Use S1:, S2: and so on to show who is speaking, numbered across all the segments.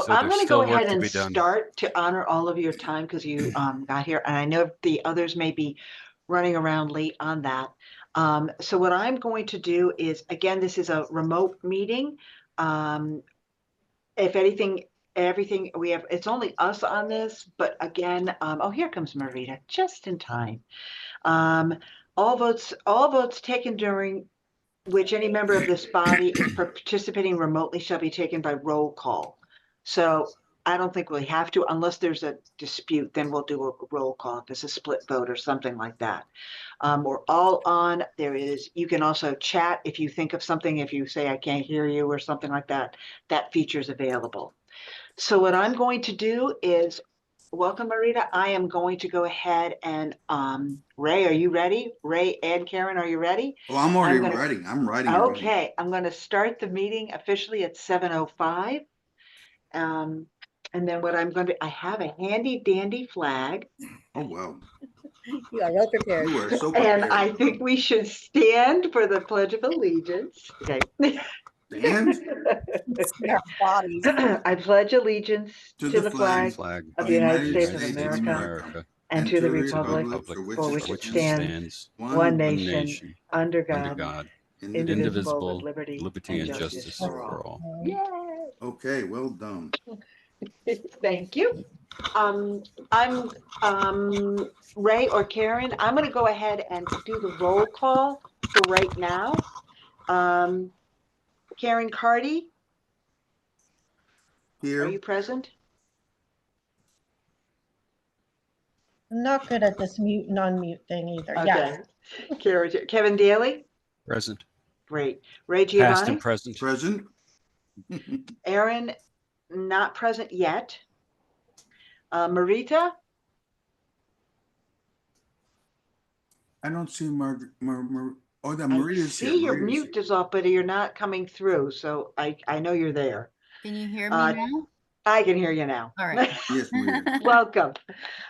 S1: So
S2: I'm
S1: there's
S2: going to go
S1: still work
S2: ahead
S1: to
S2: and
S1: be done.
S2: start to honor all of your time because you got here, and I know the others may be running around late on that. So what I'm going to do is, again, this is a remote meeting. If everything we have, it's only us on this, but again, oh, here comes Marita, just in time. Um, all votes taken during which any member of this body is participating remotely shall be taken by roll call. So I don't think we have to, unless there's a dispute, then we'll do a roll call if it's a split vote or something like that. We're all on. You can also chat if you think of something, if you say, I can't hear you or something like that, that feature is available. So what I'm going to do is, welcome, Marita. I am going to go ahead and, Ray, are you ready? Ray and Karen, are you ready?
S3: Oh, I'm already ready. I'm writing.
S2: Okay, I'm going to start the meeting officially at 7:05. And then what I'm going to, I have a handy dandy flag.
S3: Oh, wow.
S4: You are well prepared.
S3: You are so prepared.
S2: And I think we should stand for the Pledge of Allegiance. Okay.
S3: Stand.
S4: Our bodies.
S2: I pledge allegiance
S3: To
S2: to
S3: the
S2: the flag
S1: Flag
S2: of the United States of
S3: States
S2: America and to the republic for which it stands, one nation, under God, indivisible, with liberty and justice for all. Yay!
S3: Okay, well done.
S2: Thank you. I'm Ray or Karen. I'm going to go ahead and do the roll call for right now. Karen Cardy,
S3: Here.
S2: are you present?
S5: I'm not good at this mute and unmute thing either.
S2: Okay.
S5: Yes.
S2: Kevin Daly?
S1: Present.
S2: Great. Ray
S1: Past
S2: Giovanni?
S1: and present.
S3: Present.
S2: Aaron, not present yet. Marita?
S3: I don't see Margaret. Oh, that
S2: I
S3: Marita's here.
S2: see your
S3: Marita's
S2: mute is off, but you're not coming through, so I know you're there.
S6: Can you hear me now?
S2: I can hear you now.
S6: All right.
S3: Yes, Marita.
S2: Welcome.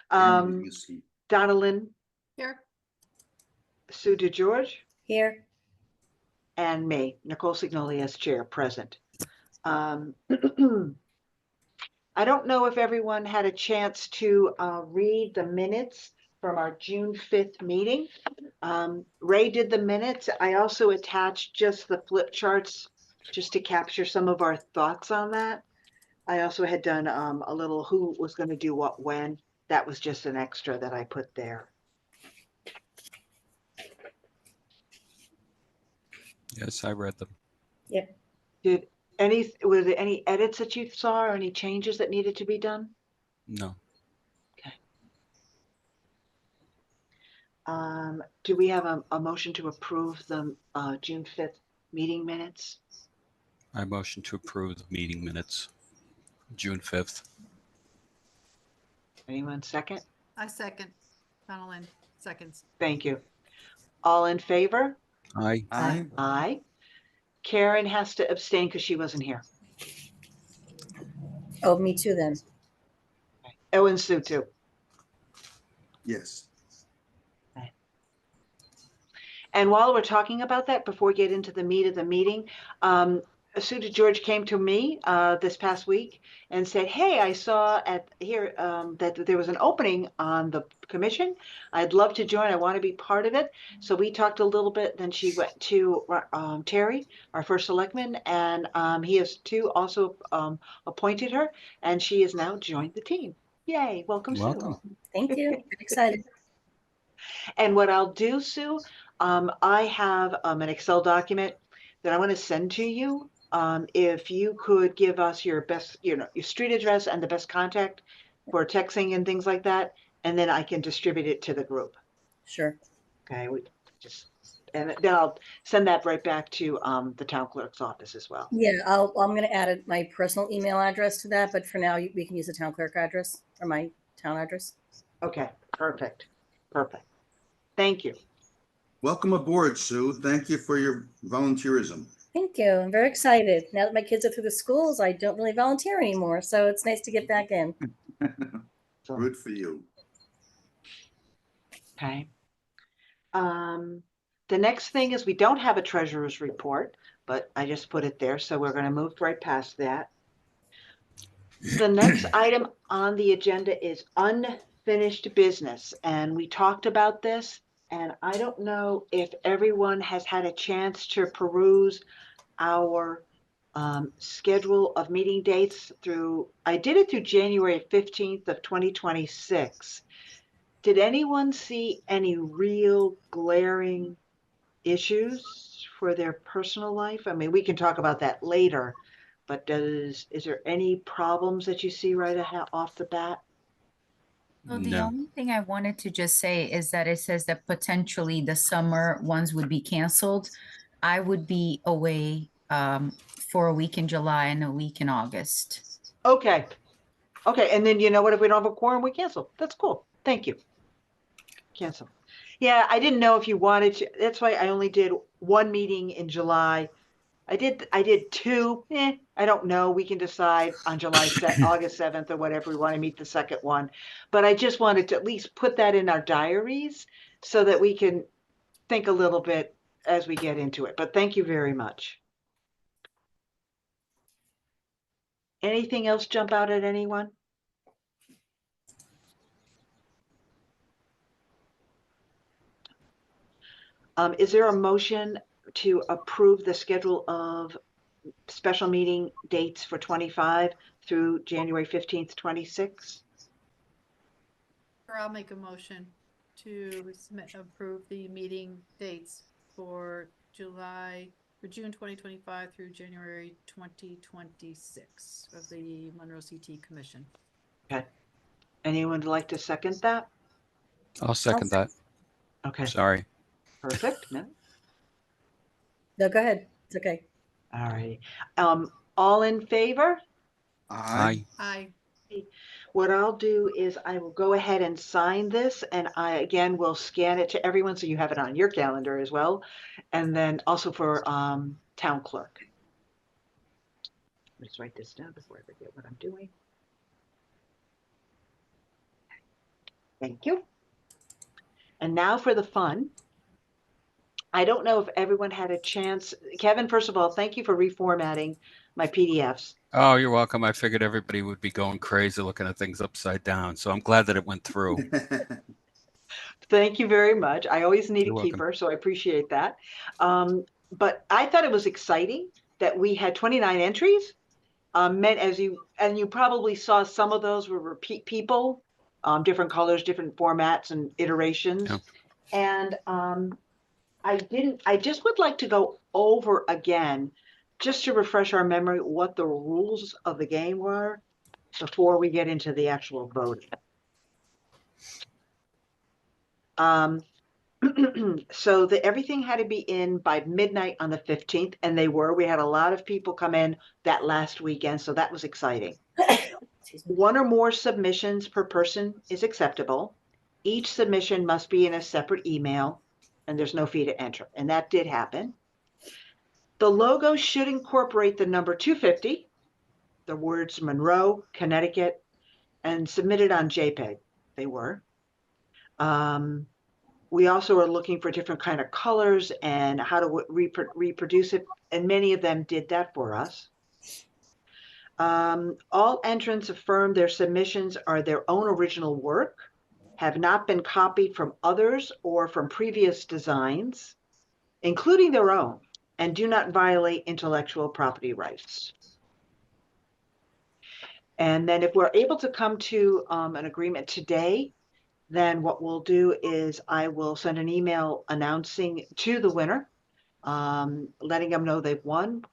S3: And you
S2: Donna Lynn,
S6: Here.
S2: Sue DeGeorge,
S4: Here.
S2: and me, Nicole Signoli as chair, present. I don't know if everyone had a chance to read the minutes from our June 5th meeting. Ray did the minutes. I also attached just the flip charts just to capture some of our thoughts on that. I also had done a little who was going to do what when. That was just an extra that I put there.
S1: Yes, I read them.
S4: Yep.
S2: Were there any edits that you saw or any changes that needed to be done?
S1: No.
S2: Okay. Do we have a motion to approve the June 5th meeting minutes?
S1: I motion to approve the meeting minutes, June 5th.
S2: Anyone second?
S6: I second. Donaldin seconds.
S2: Thank you. All in favor?
S1: Aye.
S3: Aye.
S2: Aye. Karen has to abstain because she wasn't here.
S4: Oh, me too then.
S2: Oh, and Sue too.
S3: Yes.
S2: Okay. And while we're talking about that, before we get into the meat of the meeting, Sue DeGeorge came to me this past week and said, hey, I saw that there was an opening on the commission. I'd love to join. I want to be part of it. So we talked a little bit. Then she went to Terry, our first selectman, and he has also appointed her, and she has now joined the team. Yay. Welcome, Sue.
S4: Thank you. I'm excited.
S2: And what I'll do, Sue, I have an Excel document that I want to send to you. If you could give us your best, your street address and the best contact for texting and things like that, and then I can distribute it to the group.
S4: Sure.
S2: Okay, and then I'll send that right back to the town clerk's office as well.
S4: Yeah, I'm going to add my personal email address to that, but for now we can use the town clerk address or my town address.
S2: Okay, perfect. Perfect. Thank you.
S3: Welcome aboard, Sue. Thank you for your volunteerism.
S4: Thank you. I'm very excited. Now that my kids are through the schools, I don't really volunteer anymore. So it's nice to get back in.
S3: Good for you.
S2: Okay. The next thing is we don't have a treasurer's report, but I just put it there. So we're going to move right past that. The next item on the agenda is unfinished business, and we talked about this, and I don't know if everyone has had a chance to peruse our schedule of meeting dates through, I did it through January 15th of 2026. Did anyone see any real glaring issues for their personal life? I mean, we can talk about that later, but is there any problems that you see right off the bat?
S7: So the
S1: No.
S7: only thing I wanted to just say is that it says that potentially the summer ones would be canceled. I would be away for a week in July and a week in August.
S2: Okay. Okay, and then you know what? If we don't have a quorum, we cancel. That's cool. Thank you. Cancel. Yeah, I didn't know if you wanted to. That's why I only did one meeting in July. I did two. I don't know. We can decide on August 7th or whatever we want to meet the second one. But I just wanted to at least put that in our diaries so that we can think a little bit as we get into it. But thank you very much. Anything else jump out at anyone? Is there a motion to approve the schedule of special meeting dates for 25 through January 15th, 26?
S6: Or I'll make a motion to approve the meeting dates for June 2025 through January 2026 of the Monroe CT Commission.
S2: Okay. Anyone would like to second that?
S1: I'll second that.
S2: Okay,
S1: Sorry.
S2: perfect. No?
S4: No, go ahead. It's okay.
S2: All right. All in favor?
S3: Aye.
S6: Aye.
S2: What I'll do is I will go ahead and sign this, and I again will scan it to everyone so you have it on your calendar as well. And then also for town clerk. Let's write this down before I forget what I'm doing. Thank you. And now for the fun. I don't know if everyone had a chance. Kevin, first of all, thank you for reformatting my PDFs.
S1: Oh, you're welcome. I figured everybody would be going crazy looking at things upside down. So I'm glad that it went through.
S2: Thank you very much. I always need
S1: You're
S2: a
S1: welcome.
S2: keeper, so I appreciate that. But I thought it was exciting that we had 29 entries. And you probably saw some of those were repeat people, different colors, different formats and iterations.
S1: Yeah.
S2: And I just would like to go over again, just to refresh our memory, what the rules of the game were before we get into the actual voting. So everything had to be in by midnight on the 15th, and they were. We had a lot of people come in that last weekend, so that was exciting.
S4: Excuse me.
S2: One or more submissions per person is acceptable. Each submission must be in a separate email, and there's no fee to enter, and that did happen. The logo should incorporate the number 250, the words Monroe, Connecticut, and submitted on JPEG. They were. We also are looking for different kind of colors and how to reproduce it, and many of them did that for us. All entrants affirm their submissions are their own original work, have not been copied from others or from previous designs, including their own, and do not violate intellectual property rights. And then if we're able to come to an agreement today, then what we'll do is I will send an email announcing to the winner, letting them know they've won,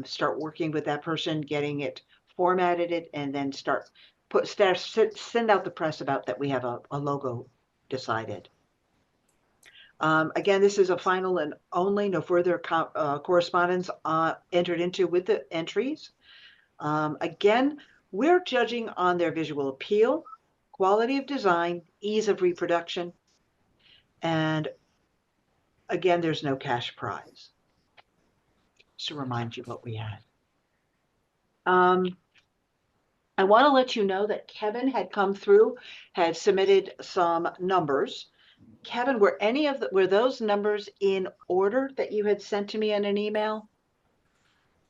S2: start working with that person, getting it formatted, and then send out the press about that we have a logo decided. Again, this is a final and only, no further correspondence entered into with the entries. Again, we're judging on their visual appeal, quality of design, ease of reproduction, and again, there's no cash prize. Just to remind you what we had. I want to let you know that Kevin had come through, had submitted some numbers. Kevin, were those numbers in order that you had sent to me in an email?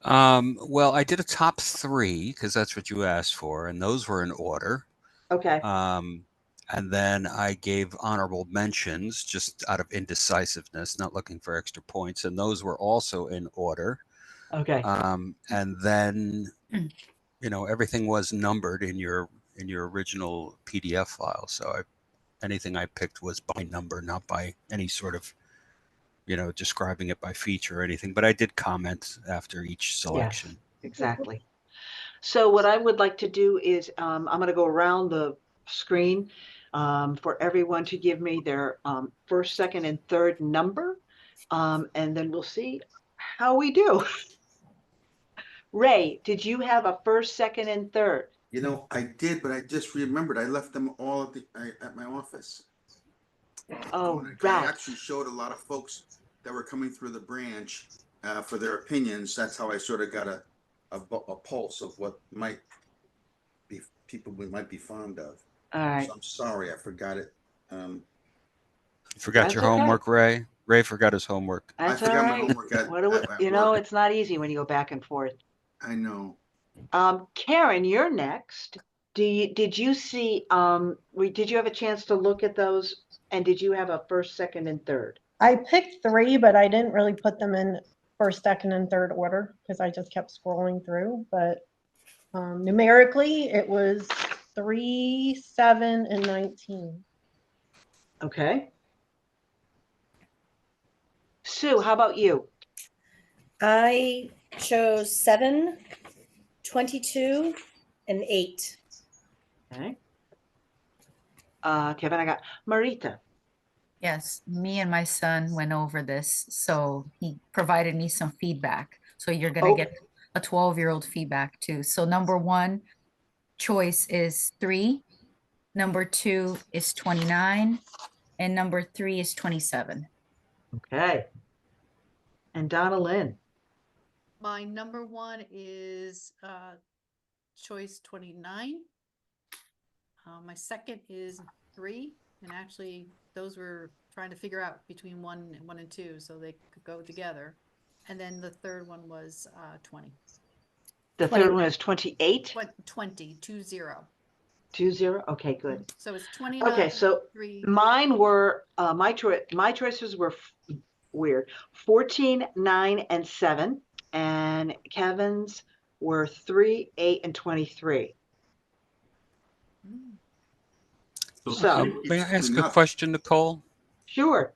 S1: Well, I did a top 3 because that's what you asked for, and those were in order.
S2: Okay,
S1: And then I gave honorable mentions just out of indecisiveness, not looking for extra points, and those were also in order.
S2: okay.
S1: And then, everything was numbered in your original PDF file. So anything I picked was by number, not by any sort of, describing it by feature or anything. But I did comment after each selection.
S2: Yes, exactly. So what I would like to do is I'm going to go around the screen for everyone to give me their first, second, and third number, and then we'll see how we do. Ray, did you have a first, second, and third?
S3: You know, I did, but I just remembered I left them all at my office.
S2: Oh,
S3: I
S2: rats.
S3: actually showed a lot of folks that were coming through the branch for their opinions. That's how I sort of got a pulse of what might be people we might be fond of.
S2: All right.
S3: So I'm sorry, I forgot it.
S1: You forgot
S2: That's
S1: your
S2: okay.
S1: homework, Ray? Ray forgot his homework.
S2: That's
S3: I
S2: all
S3: forgot my
S2: right.
S3: homework at work.
S2: It's not easy when you go back and forth.
S3: I know.
S2: Karen, you're next. Did you see, did you have a chance to look at those? And did you have a first, second, and third?
S5: I picked 3, but I didn't really put them in first, second, and third order because I just kept scrolling through. But numerically, it was 3, 7, and 19.
S2: Okay. Sue, how about you?
S4: I chose 7, 22, and 8.
S2: Okay. Kevin, I got Marita.
S7: Yes, me and my son went over this, so he provided me some feedback. So you're gonna
S2: Oh.
S7: get a 12-year-old feedback too. So number 1 choice is 3, number 2 is 29, and number 3 is 27.
S2: Okay. And Donna Lynn.
S6: My number 1 is choice 29. My second is 3, and actually those were trying to figure out between 1 and 2 so they could go together. And then the third one was 20.
S2: The
S4: 20.
S2: third one is 28.
S6: 20.
S2: 20. Okay, good.
S6: So it's 29.
S2: Okay, so
S6: 3.
S2: mine were my choices were weird. 14, 9, and 7. And Kevin's were 3, 8, and 23. So
S1: May I ask a
S3: enough.
S1: question, Nicole?
S2: sure.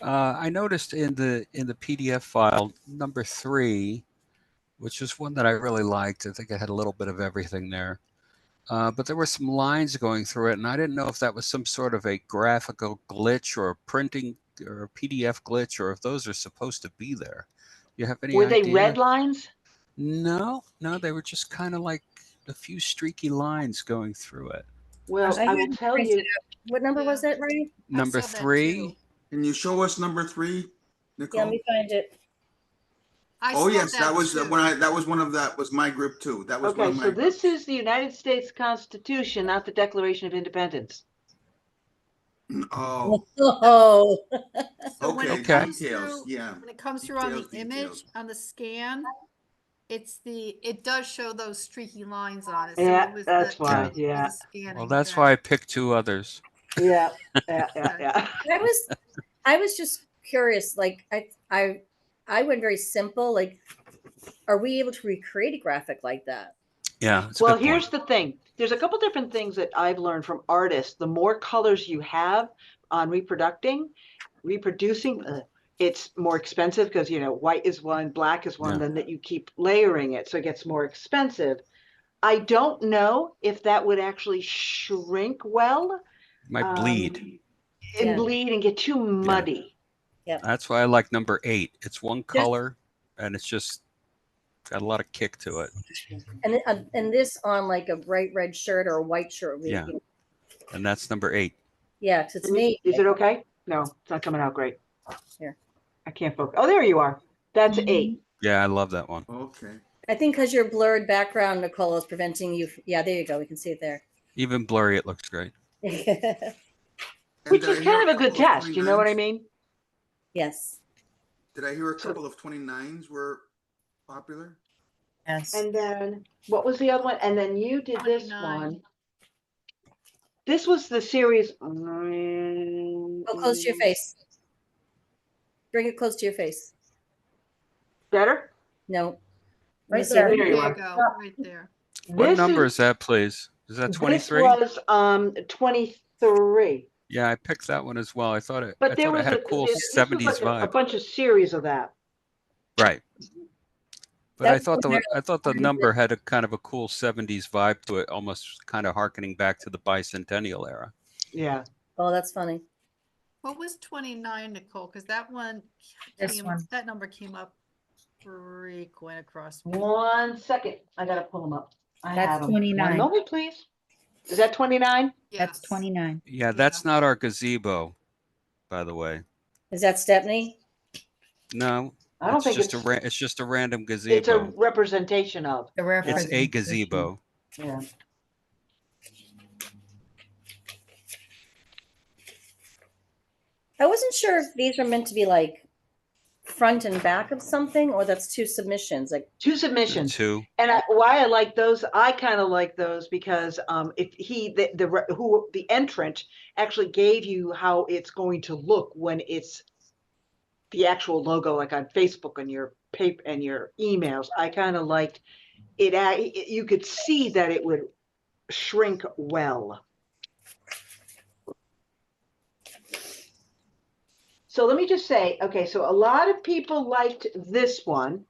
S1: I noticed in the PDF file number 3, which is one that I really liked. I think it had a little bit of everything there. But there were some lines going through it, and I didn't know if that was some sort of a graphical glitch or a printing or a PDF glitch, or if those are supposed to be there. You have any
S2: Were they
S1: idea?
S2: red lines?
S1: No, they were just kind of like a few streaky lines going through it.
S2: Well,
S4: I
S2: I will
S4: had
S2: tell
S4: printed
S2: you.
S4: out. What number was that, Ray?
S1: Number
S6: saw that
S1: 3,
S6: too.
S3: Can you show us number 3,
S4: Yeah,
S3: Nicole?
S4: let me find it.
S6: I
S3: Oh
S6: saw
S3: yes, that was
S6: too.
S3: that was one of that was my group too. That was one
S2: Okay,
S3: of my
S2: so this
S3: groups.
S2: is the United States Constitution, not the Declaration of Independence.
S3: Oh,
S4: Oh,
S6: So when
S3: okay.
S6: it comes
S3: Details,
S6: through,
S3: yeah.
S6: when it comes through on the
S3: Details,
S6: image,
S3: details.
S6: on the scan, it does show those streaky lines on it.
S2: Yeah,
S6: So it was
S2: that's
S6: the
S2: why.
S6: image was
S2: Yeah,
S6: a scanning.
S1: well, that's
S6: thing.
S1: why I picked 2 others.
S2: yeah, yeah.
S4: I was just curious. Like I went very simple. Like, are we able to recreate a graphic like that?
S1: Yeah, it's a
S2: Well,
S1: good point.
S2: here's the thing. There's a couple different things that I've learned from artists. The more colors you have on reproducing, it's more expensive because, white is one, black is one,
S1: Yeah.
S2: then that you keep layering it. So it gets more expensive. I don't know if that would actually shrink well.
S1: Might bleed.
S2: And
S4: Yeah.
S2: bleed and get too muddy.
S1: That's why I like number 8. It's one
S4: There's-
S1: color, and it's just got a lot of kick to it.
S4: And this on like a bright red shirt or a white shirt.
S1: Yeah. And that's number 8.
S4: Yeah, 'cause it's me.
S2: Is it okay? No, it's not coming out great.
S4: Here.
S2: I can't focus. Oh, there you are. That's 8.
S1: Yeah, I love that one.
S3: Okay.
S4: I think because your blurred background, Nicole, is preventing you. Yeah, there you go. We can see it there.
S1: Even blurry, it looks great.
S2: Which is kind of a good test. You know what I mean?
S4: Yes.
S3: Did I hear a couple of 29s were popular?
S7: Yes.
S2: And then, what was the other one? And then you did this
S6: 29.
S2: one. This was the series.
S4: Go close to your face. Bring it close to your face.
S2: Better?
S4: No.
S5: Right
S4: Let me see
S5: there.
S4: if I
S2: There
S6: There
S2: you
S6: you
S2: are.
S6: go, right there.
S1: What
S2: This
S1: number
S2: is,
S1: is that, please? Is that
S2: this
S1: 23?
S2: was 23.
S1: Yeah, I picked that one as well. I thought
S2: But
S1: it
S2: there was
S1: had a
S2: a
S1: cool
S2: this was
S1: 70s
S2: like a
S1: vibe.
S2: bunch of series of that.
S1: Right. But I
S4: That's
S1: thought the
S4: primarily-
S1: number had a kind of a cool 70s vibe to it, almost kind of harkening back to the bicentennial era.
S2: Yeah.
S4: Oh, that's funny.
S6: What was 29, Nicole? Because that one
S7: This one.
S6: that number came up frequent across.
S2: 1 second. I gotta pull them up. I
S7: That's
S2: have them.
S7: 29.
S2: 1 moment, please. Is that 29?
S7: That's
S6: Yes.
S7: 29.
S1: Yeah, that's not our gazebo, by the way.
S4: Is that Stepney?
S2: I
S1: No,
S2: don't
S1: it's
S2: think
S1: just
S2: it's.
S1: it's just a random
S2: It's a
S1: gazebo.
S2: representation of.
S7: The
S1: It's
S7: reference.
S1: a gazebo.
S2: Yeah.
S4: I wasn't sure if these are meant to be like front and back of something, or that's two submissions. Like,
S2: 2 submissions.
S1: Two.
S2: And why I like those, I kind of like those because if the entrant actually gave you how it's going to look when it's the actual logo, like on Facebook and your paper and your emails, I kind of liked it. You could see that it would shrink well. So let me just say, okay, so a lot of people liked this one.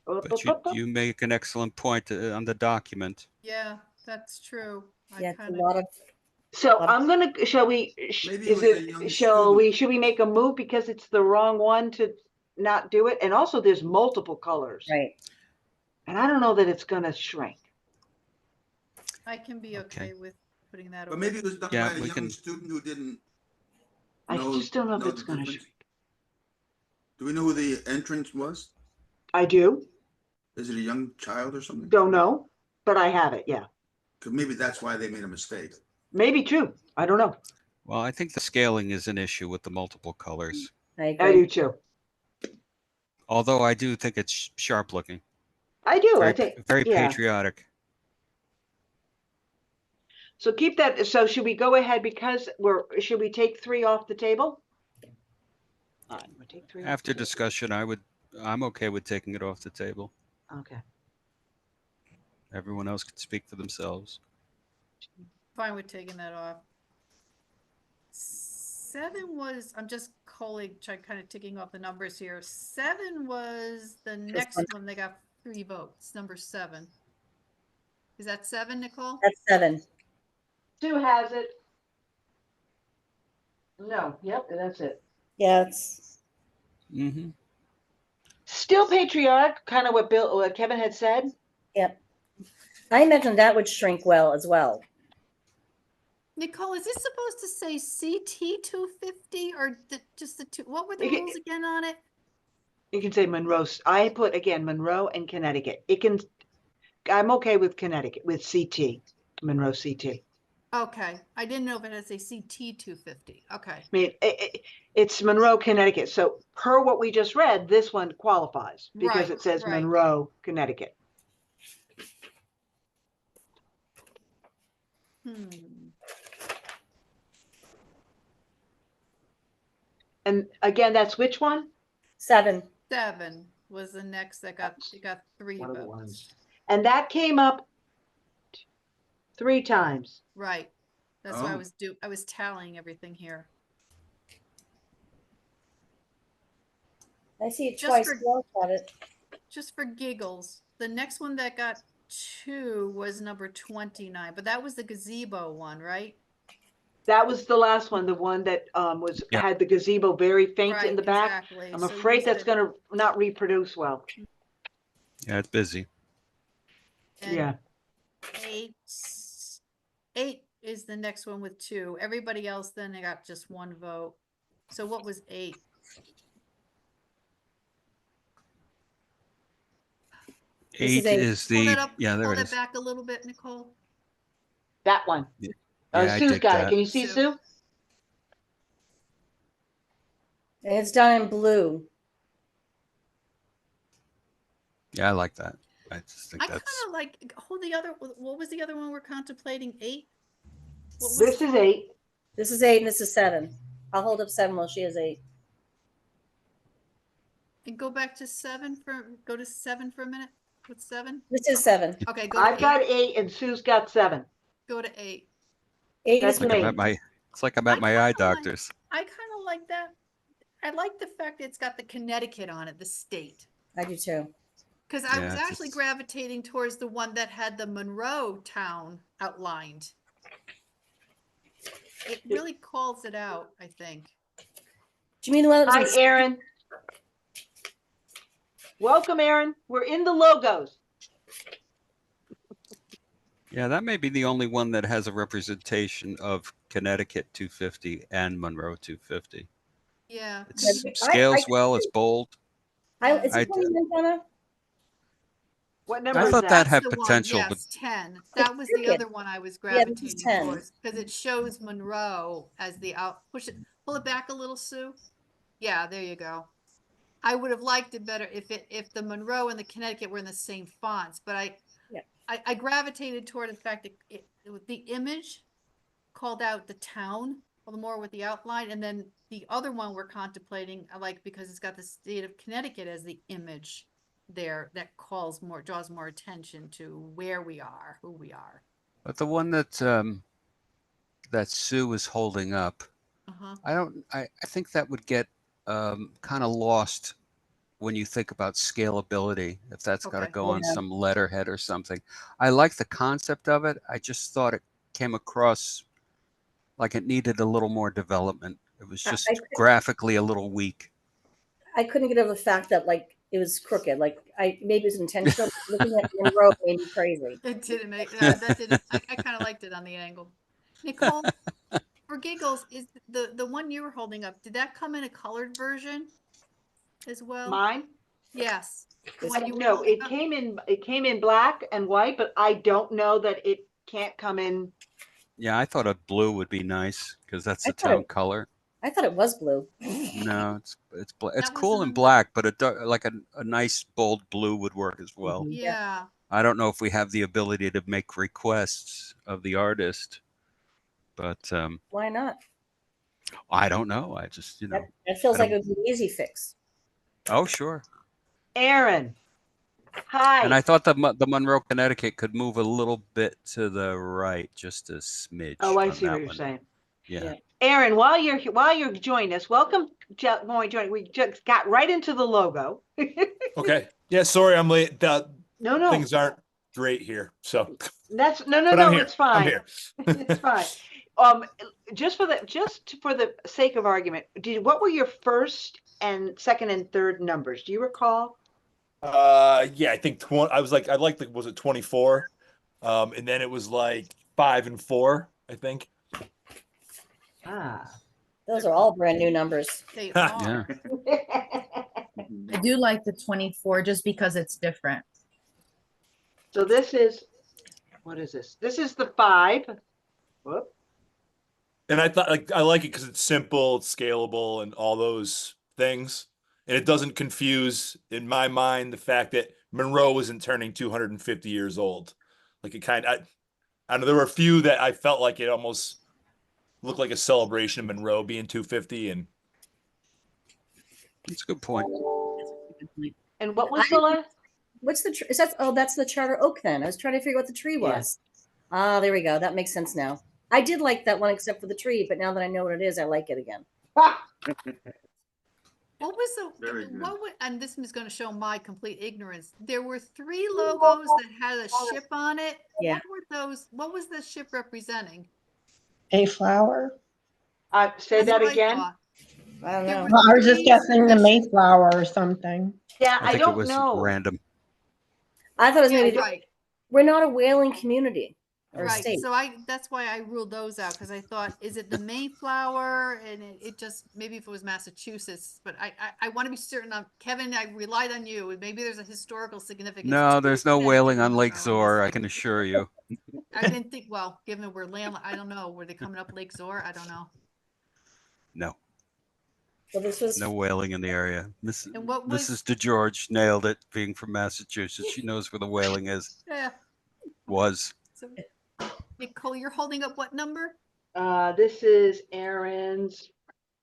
S1: But you make an excellent point on the document.
S6: Yeah, that's true.
S4: yeah, it's a
S6: kinda-
S4: lot of.
S2: So I'm gonna, shall we,
S3: Maybe it was a young
S2: should we make a move because it's the wrong one to not do it? And also there's multiple colors.
S4: Right.
S2: And I don't know that it's gonna shrink.
S6: I can be
S1: Okay.
S6: okay with putting that
S3: But
S6: away.
S3: maybe it was done
S1: Yeah,
S3: by a
S1: we
S3: young
S1: can-
S3: student who didn't
S2: I
S3: know.
S2: just don't know if
S3: know
S2: it's
S3: the
S2: gonna
S3: difference.
S2: shrink.
S3: Do we know who the entrance was?
S2: I do,
S3: Is it a young child or something?
S2: don't know, but I have it, yeah.
S3: Because maybe that's why they made a mistake.
S2: Maybe true, I don't know.
S1: Well, I think the scaling is an issue with the multiple colors.
S4: I
S2: I
S4: agree.
S2: do too.
S1: Although I do think it's sharp looking.
S2: I do, I
S1: Very,
S2: think,
S1: very
S2: yeah.
S1: patriotic.
S2: So keep that, so should we go ahead because should we take 3 off the table? All right, we'll take 3 off
S1: After
S2: the table.
S1: discussion, I'm okay with taking it off the table.
S2: Okay.
S1: Everyone else can speak for themselves.
S6: Fine with taking that off. 7 was, I'm just kind of ticking off the numbers here. 7 was the next one. They got 3 votes, number 7. Is that 7, Nicole?
S4: That's 7.
S2: 2 has it. No, yep, that's it.
S4: Yeah, it's
S1: Mm-hmm.
S2: Still patriotic, kind of what Kevin had said.
S4: yep. I imagine that would shrink well as well.
S6: Nicole, is this supposed to say CT 250 or just the two? What were the
S2: You can-
S6: rules again on it?
S2: You can say Monroe. I put again Monroe and Connecticut. I'm okay with Connecticut with CT, Monroe CT.
S6: Okay, I didn't know if it had to say CT 250. Okay,
S2: I mean, it's Monroe, Connecticut. So per what we just read, this one qualifies because
S6: Right,
S2: it says
S6: right.
S2: Monroe, Connecticut. And again, that's which one?
S4: 7.
S6: 7 was the next that got 3
S2: One of the
S6: votes.
S2: ones. And that came up 3 times.
S6: Right. That's why
S3: Oh.
S6: I was tallying everything here.
S4: I see it
S6: Just
S4: twice.
S6: for-
S4: Look at it.
S6: Just for giggles, the next one that got 2 was number 29, but that was the gazebo one, right?
S2: That was the last one, the one that
S1: Yeah.
S2: had the gazebo very faint
S6: Right,
S2: in the back.
S6: exactly.
S2: I'm
S6: So you
S2: afraid that's
S6: said-
S2: going to not reproduce well.
S1: Yeah, it's busy.
S6: and
S2: Yeah.
S6: 8 is the next one with 2. Everybody else then they got just 1 vote. So what was 8?
S4: This is
S1: 8
S4: a-
S1: is
S6: Pull
S1: the
S6: that up.
S1: yeah, there
S6: Pull
S1: it
S6: that
S1: is.
S6: back a little bit, Nicole.
S2: That one.
S1: Yeah, I
S2: Sue's
S1: dig
S2: got it.
S1: that.
S2: Can you see
S6: Sue.
S2: Sue?
S4: And it's done in blue.
S1: Yeah, I like that. I just think
S6: I kind
S1: that's
S6: of like, what was the other one we're contemplating? 8? What was,
S2: This is 8.
S4: This is 8 and this is 7. I'll hold up 7 while she has 8.
S6: and go back to 7 go to 7 for a minute. What's 7?
S4: This is 7.
S6: Okay, go to
S2: I've
S6: 8.
S2: got 8 and Sue's got 7.
S6: Go to 8.
S4: 8
S2: That's
S4: is
S1: like
S4: what
S1: I'm
S2: me.
S1: at my. It's like I'm at my
S6: kinda
S1: eye
S6: like-
S1: doctor's.
S6: I kind of like that. I like the fact that it's got the Connecticut on it, the state.
S4: I do too.
S6: Because I
S1: Yeah,
S6: was
S1: it's
S6: actually
S1: just-
S6: gravitating towards the one that had the Monroe town outlined. It really calls it out, I think.
S4: Do you mean the one that was
S2: Hi,
S4: in-
S2: Aaron. Welcome, Aaron. We're in the logos.
S1: Yeah, that may be the only one that has a representation of Connecticut 250 and Monroe 250.
S6: Yeah.
S1: It
S4: I-
S1: scales
S4: I-
S1: well. It's bold.
S4: Is
S1: I-
S4: it 20 minutes, Donna?
S2: What number
S1: I
S2: is
S1: thought that
S2: that?
S1: had
S6: the
S1: potential,
S6: one,
S1: but
S6: yes, 10. That was the
S4: crooked.
S6: other one I was
S4: Yeah, this is
S6: gravitating
S4: 10.
S6: towards because it shows Monroe as the pull it back a little, Sue. Yeah, there you go. I would have liked it better if the Monroe and the Connecticut were in the same fonts, but
S4: Yeah.
S6: I gravitated toward the fact that the image called out the town a little more with the outline, and then the other one we're contemplating, I like because it's got the state of Connecticut as the image there that draws more attention to where we are, who we are.
S1: the one that that Sue is holding up,
S6: Uh-huh.
S1: I think that would get kind of lost when you think about scalability, if that's got to
S6: Okay.
S1: go on
S4: Yeah.
S1: some letterhead or something. I like the concept of it. I just thought it came across like it needed a little more development. It was just graphically a little weak.
S4: I couldn't get over the fact that like it was crooked. Like maybe it was intentional. Looking at Monroe made me crazy.
S6: It didn't make that didn't. I kind of liked it on the angle. Nicole, for giggles, is the one you were holding up? Did that come in a colored version as well?
S2: Mine?
S6: Yes. The
S4: It's-
S6: one you were
S2: No,
S6: holding
S2: it
S6: up?
S2: came in black and white, but I don't know that it can't come in.
S1: Yeah, I thought a blue would be nice because that's
S4: I
S1: the
S4: thought
S1: town
S4: it-
S1: color.
S4: I thought it was blue.
S1: No, it's it's
S6: That
S1: cool
S6: wasn't
S1: in
S6: on the-
S1: black, but like a nice bold blue would work as well.
S2: Mhm.
S6: Yeah.
S1: I don't know if we have the ability to make requests of the artist, but
S4: Why not?
S1: I don't know. I just
S4: That feels
S1: I
S4: like it would be an easy fix.
S1: oh sure.
S2: Aaron. Hi.
S1: And I thought the Monroe, Connecticut could move a little bit to the right, just a smidge.
S2: Oh, I
S1: on
S2: see
S1: that
S2: what you're
S1: one.
S2: saying.
S1: Yeah.
S2: Aaron, while you're joining us, welcome. We just got right into the logo.
S8: Okay. Yeah, sorry I'm late.
S2: No,
S8: Things aren't great here. So
S2: that's
S8: but I'm here.
S2: it's fine.
S8: I'm here.
S2: It's fine. Just for the sake of argument, what were your first and second and third numbers? Do you recall?
S8: Yeah, I think 20 I liked the was it 24? And then it was like 5 and 4, I think.
S2: Ah.
S4: Those are all brand new numbers.
S6: They
S1: Yeah.
S6: are.
S7: I do like the 24 just because it's different.
S2: So this is, what is this? This is the 5. Whoop.
S8: And I thought I like it because it's simple, it's scalable, and all those things. And it doesn't confuse, in my mind, the fact that Monroe isn't turning 250 years old. Like it I don't know, there were a few that I felt like it almost looked like a celebration of Monroe being 250, and
S1: That's a good point.
S2: And what was the last?
S4: What's the tree? Is that? Oh, that's the Charter Oak. Then I was trying to figure out what the tree
S2: Yeah.
S4: was. Ah, there we go. That makes sense now. I did like that one except for the tree, but now that I know what it is, I like it again.
S6: What was
S3: Very good.
S6: and this is going to show my complete ignorance. There were 3 logos that had a ship on it.
S4: Yeah.
S6: What were those? What was the ship representing?
S5: A flower.
S2: Say
S6: That's
S2: that
S6: what I
S2: again.
S6: thought.
S4: I don't
S6: There
S4: know.
S6: were
S5: Well, I was just
S6: three
S5: guessing the
S6: fish-
S5: Mayflower or something.
S2: Yeah,
S1: I
S2: I
S1: think it
S2: don't
S1: was
S2: know.
S1: random.
S4: I thought it was
S6: Yeah,
S4: maybe
S6: right.
S4: we're not a whaling community or
S6: Right.
S4: state.
S6: So that's why I ruled those out because I thought, is it the Mayflower? And it just maybe if it was Massachusetts, but I want to be certain on Kevin, I relied on you. Maybe there's a historical significance.
S1: No,
S6: to
S1: there's no
S6: Connecticut
S1: whaling on
S6: Monroe.
S1: Lake
S6: I'm just
S1: Zor, I
S6: saying.
S1: can assure you.
S6: I didn't think, well, given we're land, I don't know. Were they coming up Lake Zor? I don't know.
S1: No.
S4: Well, this was
S1: No whaling in the area.
S6: And what was-
S1: Mrs. DeGeorge nailed it, being from Massachusetts. She knows where the whaling is.
S6: Yeah.
S1: Was.
S6: So, Nicole, you're holding up what number?
S2: This is Aaron's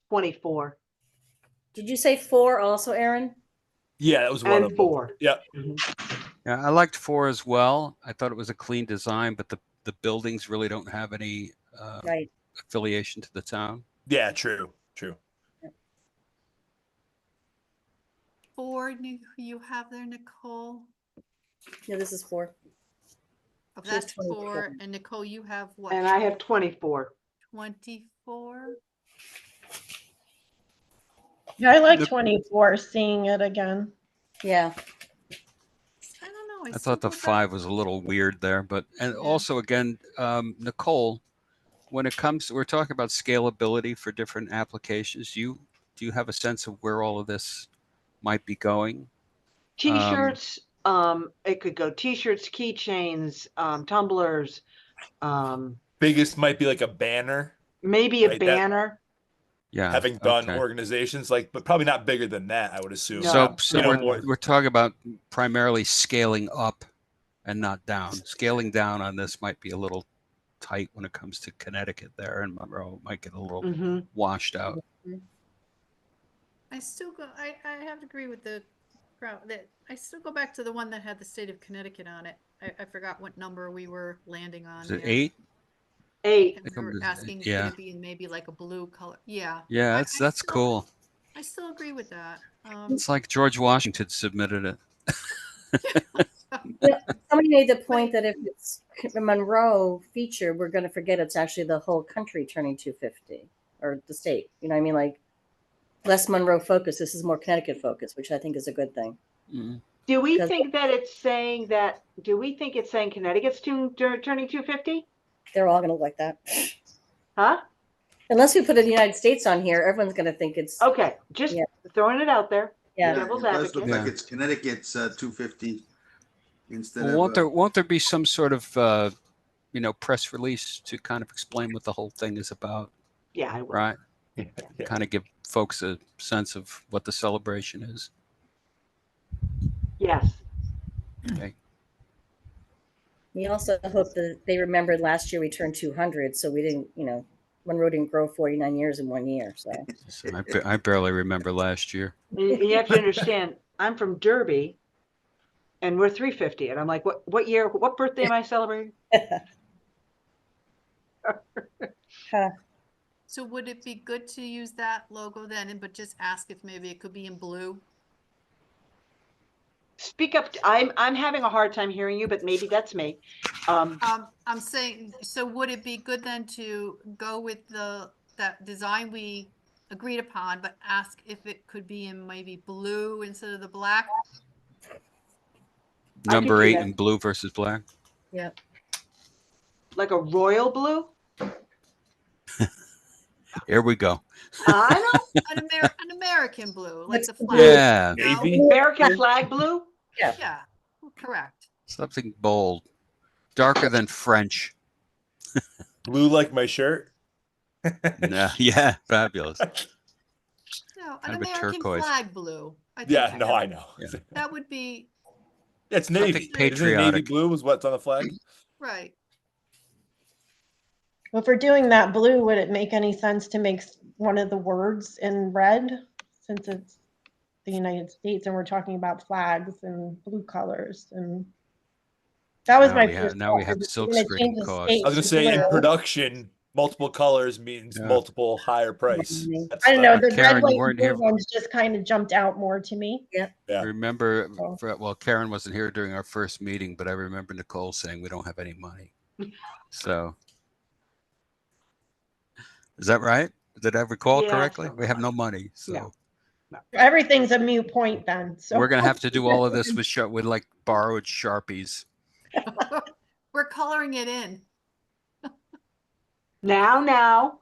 S2: 24
S4: Did you say 4 also, Aaron?
S8: Yeah, that was one of
S2: and
S8: them.
S2: 4.
S8: Yeah.
S1: Yeah, I liked 4 as well. I thought it was a clean design, but the buildings really don't have any
S4: Right.
S1: affiliation to the town.
S8: Yeah, true. True.
S6: 4 you have there, Nicole?
S4: Yeah, this is 4.
S6: Oh,
S4: She has
S6: that's 4.
S4: 24.
S6: And Nicole, you have what?
S2: And I have 24.
S6: 24.
S5: Yeah, I like
S1: The-
S5: 24, seeing it again.
S4: Yeah.
S6: I don't know.
S1: I thought the 5 was a little weird there, but and
S6: Yeah.
S1: also again, Nicole, when it comes, we're talking about scalability for different applications. Do you have a sense of where all of this might be going?
S2: T-shirts, it could go T-shirts, keychains, tumblers,
S8: Biggest might be like a banner.
S2: maybe a
S8: Right, that-
S2: banner.
S1: Yeah,
S8: Having done
S1: okay.
S8: organizations like, but probably not bigger than that, I would assume.
S2: No.
S1: So
S8: You know,
S1: we're
S8: more-
S1: we're talking about primarily scaling up and not down. Scaling down on this might be a little tight when it comes to Connecticut there, and Monroe might get a little
S2: Mm-hmm.
S1: washed out.
S6: I still go. I have to agree with the crowd that I still go back to the one that had the state of Connecticut on it. I forgot what number we were landing on.
S1: Is it
S6: there.
S1: 8?
S2: 8.
S6: And
S1: think
S6: we
S1: it
S6: were
S1: was-
S6: asking,
S1: yeah.
S6: could it be in maybe like a blue color? Yeah.
S1: Yeah,
S6: I
S1: that's
S6: still-
S1: cool.
S6: I still agree with that.
S1: It's like George Washington submitted it.
S4: Somebody made the point that if it's a Monroe feature, we're going to forget it's actually the whole country turning 250 or the state. You know what I mean? Like less Monroe focus. This is more Connecticut focus, which I think is a good thing.
S1: Mhm.
S2: Do we
S4: 'Cause-
S2: think that it's saying that? Do we think it's saying Connecticut's turning 250?
S4: They're all going to like that.
S2: Huh?
S4: Unless we put the United States on here, everyone's going to think it's
S2: Okay, just
S4: Yeah.
S2: throwing it out there.
S4: yeah.
S2: Devil's
S3: It does
S2: advocate.
S3: look like
S1: Yeah.
S3: it's Connecticut's 250 instead
S1: Well,
S3: of.
S1: won't there be some sort of press release to kind of explain what the whole thing is about,
S2: Yeah, I will.
S1: right?
S8: Yeah.
S1: Kind of give folks a sense of what the celebration is.
S2: Yes.
S1: Okay.
S4: We also hope that they remembered last year we turned 200, so we didn't, Monroe didn't grow 49 years in 1 year. So
S1: So I barely remember last year.
S2: You have to understand, I'm from Derby, and we're 350, and I'm like, what year? What birthday am I celebrating?
S6: So would it be good to use that logo then, but just ask if maybe it could be in blue?
S2: Speak up. I'm having a hard time hearing you, but maybe that's me.
S6: I'm saying, so would it be good then to go with that design we agreed upon, but ask if it could be in maybe blue instead of the black?
S1: Number
S2: see
S1: 8
S2: that.
S1: in blue versus black.
S4: yeah,
S2: Like a royal blue?
S1: Here we go.
S2: I know.
S6: An American blue, like the flag.
S1: Yeah,
S6: No?
S8: Navy?
S2: American flag blue?
S6: Yeah, correct.
S1: something bold, darker than French.
S8: Blue like my shirt.
S1: Nah, yeah, fabulous.
S6: No, an
S1: Kind of a
S6: American
S1: turquoise.
S6: flag blue. I think
S8: Yeah, no, I know.
S1: Yeah.
S6: that would be
S8: It's
S1: Something
S8: navy. Isn't it navy
S1: patriotic.
S8: blue is what's on the flag?
S6: right.
S5: Well, if we're doing that blue, would it make any sense to make one of the words in red, since it's the United States and we're talking about flags and blue colors? And that was
S1: Now
S5: my
S1: we have-
S5: first
S1: now we
S5: thought,
S1: have
S5: is if
S1: silk
S5: we're gonna
S1: screen
S5: change the
S1: costs.
S5: state
S8: I was gonna
S5: to
S8: say in
S5: blue.
S8: production, multiple colors means
S1: Yeah.
S8: multiple higher price. That's
S5: I don't know,
S8: the-
S5: the
S1: Karen,
S5: red,
S1: you
S5: white,
S1: weren't
S5: and blue
S1: here.
S5: ones just kind of jumped out more to me.
S8: Yeah.
S1: Remember,
S5: Oh.
S1: well, Karen wasn't here during our first meeting, but I remember Nicole saying we don't have any money. So, is that right? Did I recall
S2: Yeah,
S1: correctly?
S2: something
S1: We have
S2: like
S1: no money, so
S2: No.
S5: Everything's a moot point then, so.
S1: we're gonna have to do all of this with like borrowed Sharpies.
S6: We're coloring it in.
S2: Now.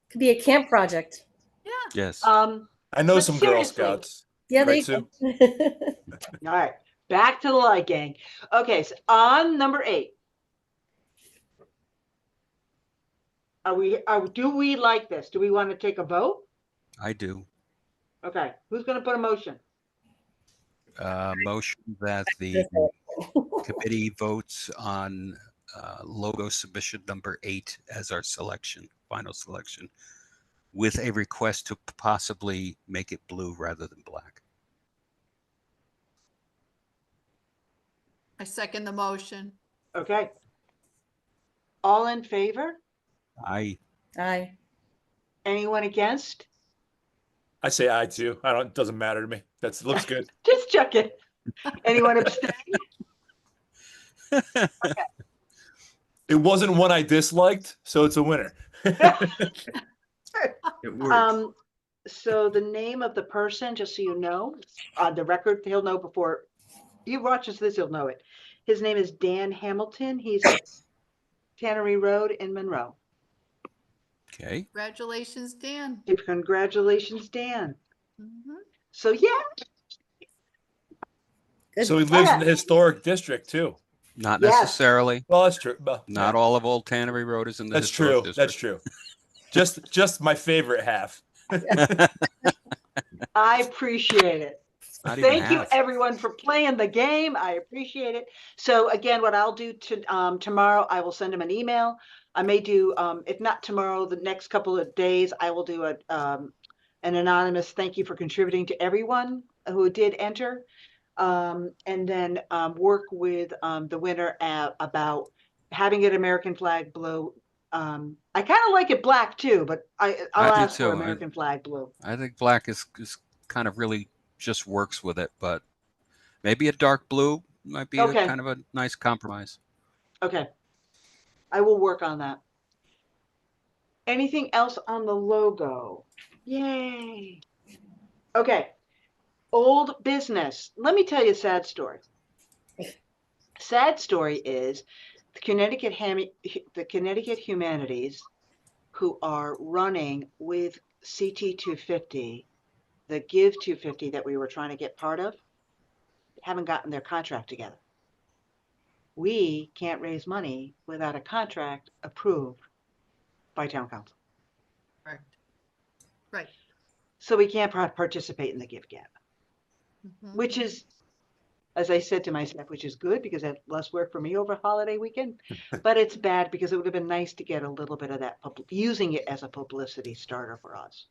S4: could be a camp project.
S6: Yeah.
S1: Yes.
S8: I know
S2: But
S8: some Girl
S2: seriously.
S8: Scouts.
S4: Yeah,
S8: Right,
S4: they.
S2: All right, back to the light gang. Okay, so on number 8. Do we like this? Do we want to take a vote?
S1: I do.
S2: Okay, who's gonna put a motion?
S1: Motion that the committee votes on logo submission number 8 as our selection, final selection, with a request to possibly make it blue rather than black.
S6: I second the motion.
S2: Okay. All in favor?
S1: I
S4: Aye.
S2: Anyone against?
S8: I say aye too. It doesn't matter to me. Looks good.
S2: Just check it. Anyone abstain?
S8: It wasn't one I disliked, so it's a winner.
S3: It works.
S2: So the name of the person, just so you know, on the record, he'll know before he watches this, he'll know it. His name is Dan Hamilton. He's at Tannery Road in Monroe.
S1: okay.
S6: Congratulations, Dan.
S2: Congratulations, Dan.
S6: Mhm.
S2: So yeah,
S4: Good.
S8: So he lives in the historic district too.
S1: Not
S2: Yes.
S1: necessarily.
S8: Well, that's true. Well,
S1: Not
S8: yeah,
S1: all of Old Tannery Road is in the
S8: that's
S1: historic
S8: true.
S1: district.
S8: That's true. Just my favorite half.
S2: I appreciate it.
S1: Not even
S2: Thank you
S1: half.
S2: everyone for playing the game. I appreciate it. So again, what I'll do tomorrow, I will send him an email. I may do, if not tomorrow, the next couple of days, I will do an anonymous thank you for contributing to everyone who did enter. And then work with the winner about having an American flag blue. I kind of like it black too, but I'll
S1: I do
S2: ask for
S1: too.
S2: American flag blue.
S1: I think black is kind of really just works with it, but maybe a dark blue might be
S2: Okay.
S1: kind of a nice compromise.
S2: Okay. I will work on that. Anything else on the logo? Yay. Okay. Old business. Let me tell you a sad story. Sad story is the Connecticut Humanities, who are running with CT 250, the Give 250 that we were trying to get part of, haven't gotten their contract together. We can't raise money without a contract approved by town council.
S6: Correct. Right.
S2: So we can't participate in the Give Gap,
S6: Mhm.
S2: which is, as I said to my staff, which is good because that's less work for me over holiday weekend, but it's bad because it would have been nice to get a little bit of that, using it as a publicity starter for us.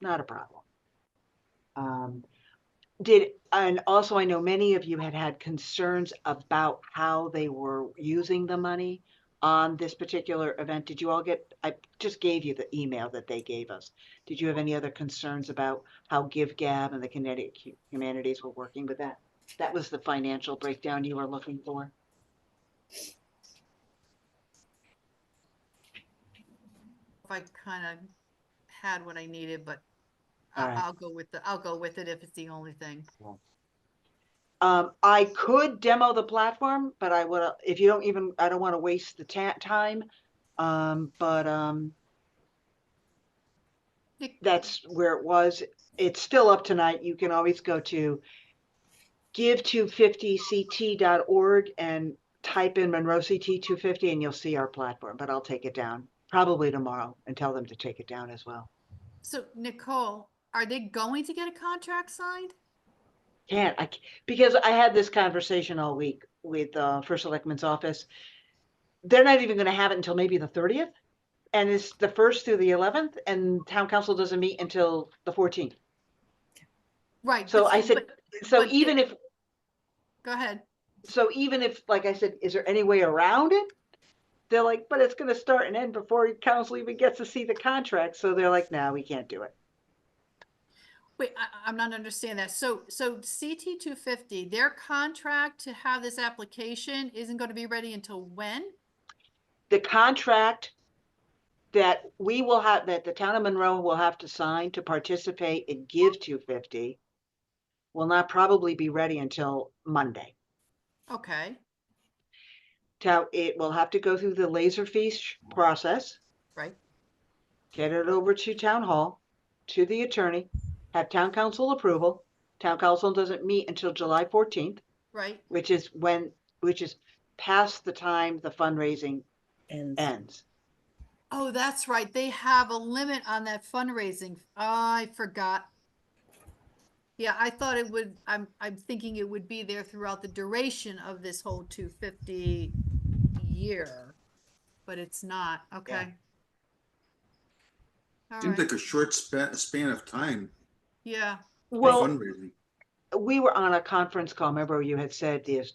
S2: Not a problem. And also I know many of you had concerns about how they were using the money on this particular event. Did you all get, I just gave you the email that they gave us. Did you have any other concerns about how Give Gab and the Connecticut Humanities were working with that? That was the financial breakdown you were looking for.
S6: I kind of had what I needed, but
S2: All right.
S6: I'll go with it if it's the only thing.
S2: I could demo the platform, but I would, if you don't I don't want to waste the time. That's where it was. It's still up tonight. You can always go to give250ct.org and type in Monroe CT 250 and you'll see our platform, but I'll take it down probably tomorrow and tell them to take it down as well.
S6: So Nicole, are they going to get a contract signed?
S2: Because I had this conversation all week with First Selectman's office. They're not even going to have it until maybe the 30th. And it's the 1st through the 11th, and town council doesn't meet until the 14th.
S6: Right.
S2: So I said,
S6: but
S2: even if,
S6: go ahead.
S2: so even if, like I said, is there any way around it? They're like, but it's going to start and end before council even gets to see the contract. So they're like, no, we can't do it.
S6: Wait, I'm not understanding that. So CT 250, their contract to have this application isn't going to be ready until when?
S2: The contract that we will have, that the town of Monroe will have to sign to participate in Give 250 will not probably be ready until Monday.
S6: Okay.
S2: It will have to go through the Laserfiche process.
S6: Right.
S2: Get it over to town hall, to the attorney, have town council approval. Town council doesn't meet until July 14th.
S6: Right.
S2: Which is past the time the fundraising ends.
S6: Oh, that's right. They have a limit on that fundraising. Oh, I forgot. Yeah, I thought it would, I'm thinking it would be there throughout the duration of this whole 250 year, but it's not. Okay. All
S3: Seems
S6: right.
S3: like a short span of time
S6: Yeah.
S3: for
S2: Well,
S3: fundraising.
S2: we were on a conference call. Remember, you had said this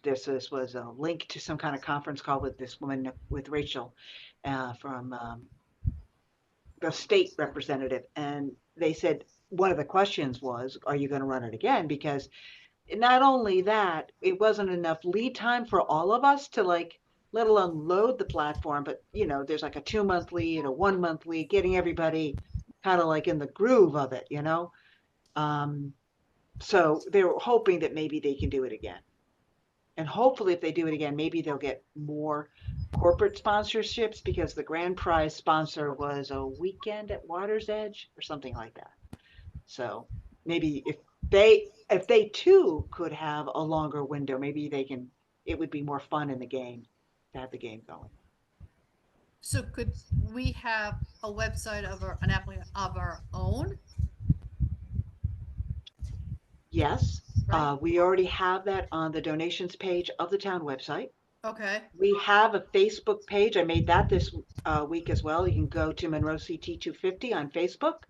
S2: was a link to some kind of conference call with this woman, with Rachel, from the state representative, and they said one of the questions was, "Are you going to run it again?" Because not only that, it wasn't enough lead time for all of us to like, let alone load the platform, but there's like a 2-month lead, a 1-month lead, getting everybody kind of like in the groove of it, so they were hoping that maybe they can do it again. And hopefully if they do it again, maybe they'll get more corporate sponsorships, because the grand prize sponsor was a weekend at Water's Edge or something like that. So maybe if they too could have a longer window, maybe it would be more fun in the game to have the game going.
S6: So could we have a website of an applicant of our own?
S2: Yes,
S6: Right.
S2: we already have that on the donations page of the town website.
S6: Okay.
S2: We have a Facebook page. I made that this week as well. You can go to Monroe CT 250 on Facebook,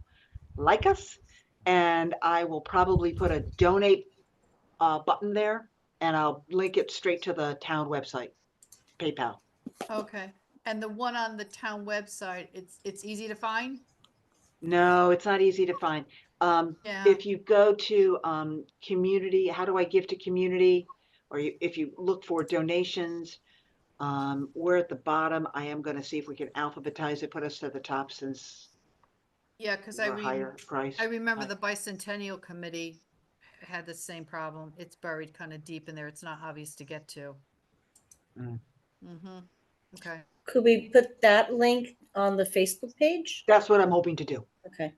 S2: like us, and I will probably put a donate button there, and I'll link it straight to the town website, PayPal.
S6: Okay. And the one on the town website, it's easy to find?
S2: No, it's not easy to find.
S6: Yeah.
S2: If you go to community, how do I give to community? Or if you look for donations, we're at the bottom. I am going to see if we can alphabetize it, put us to the top, since
S6: Yeah, because
S2: we're higher price.
S6: I remember the Bicentennial Committee had the same problem. It's buried kind of deep in there. It's not obvious to get to.
S2: Mm.
S6: Mm-hmm. Okay.
S4: Could we put that link on the Facebook page?
S2: That's what I'm hoping to do.
S4: Okay.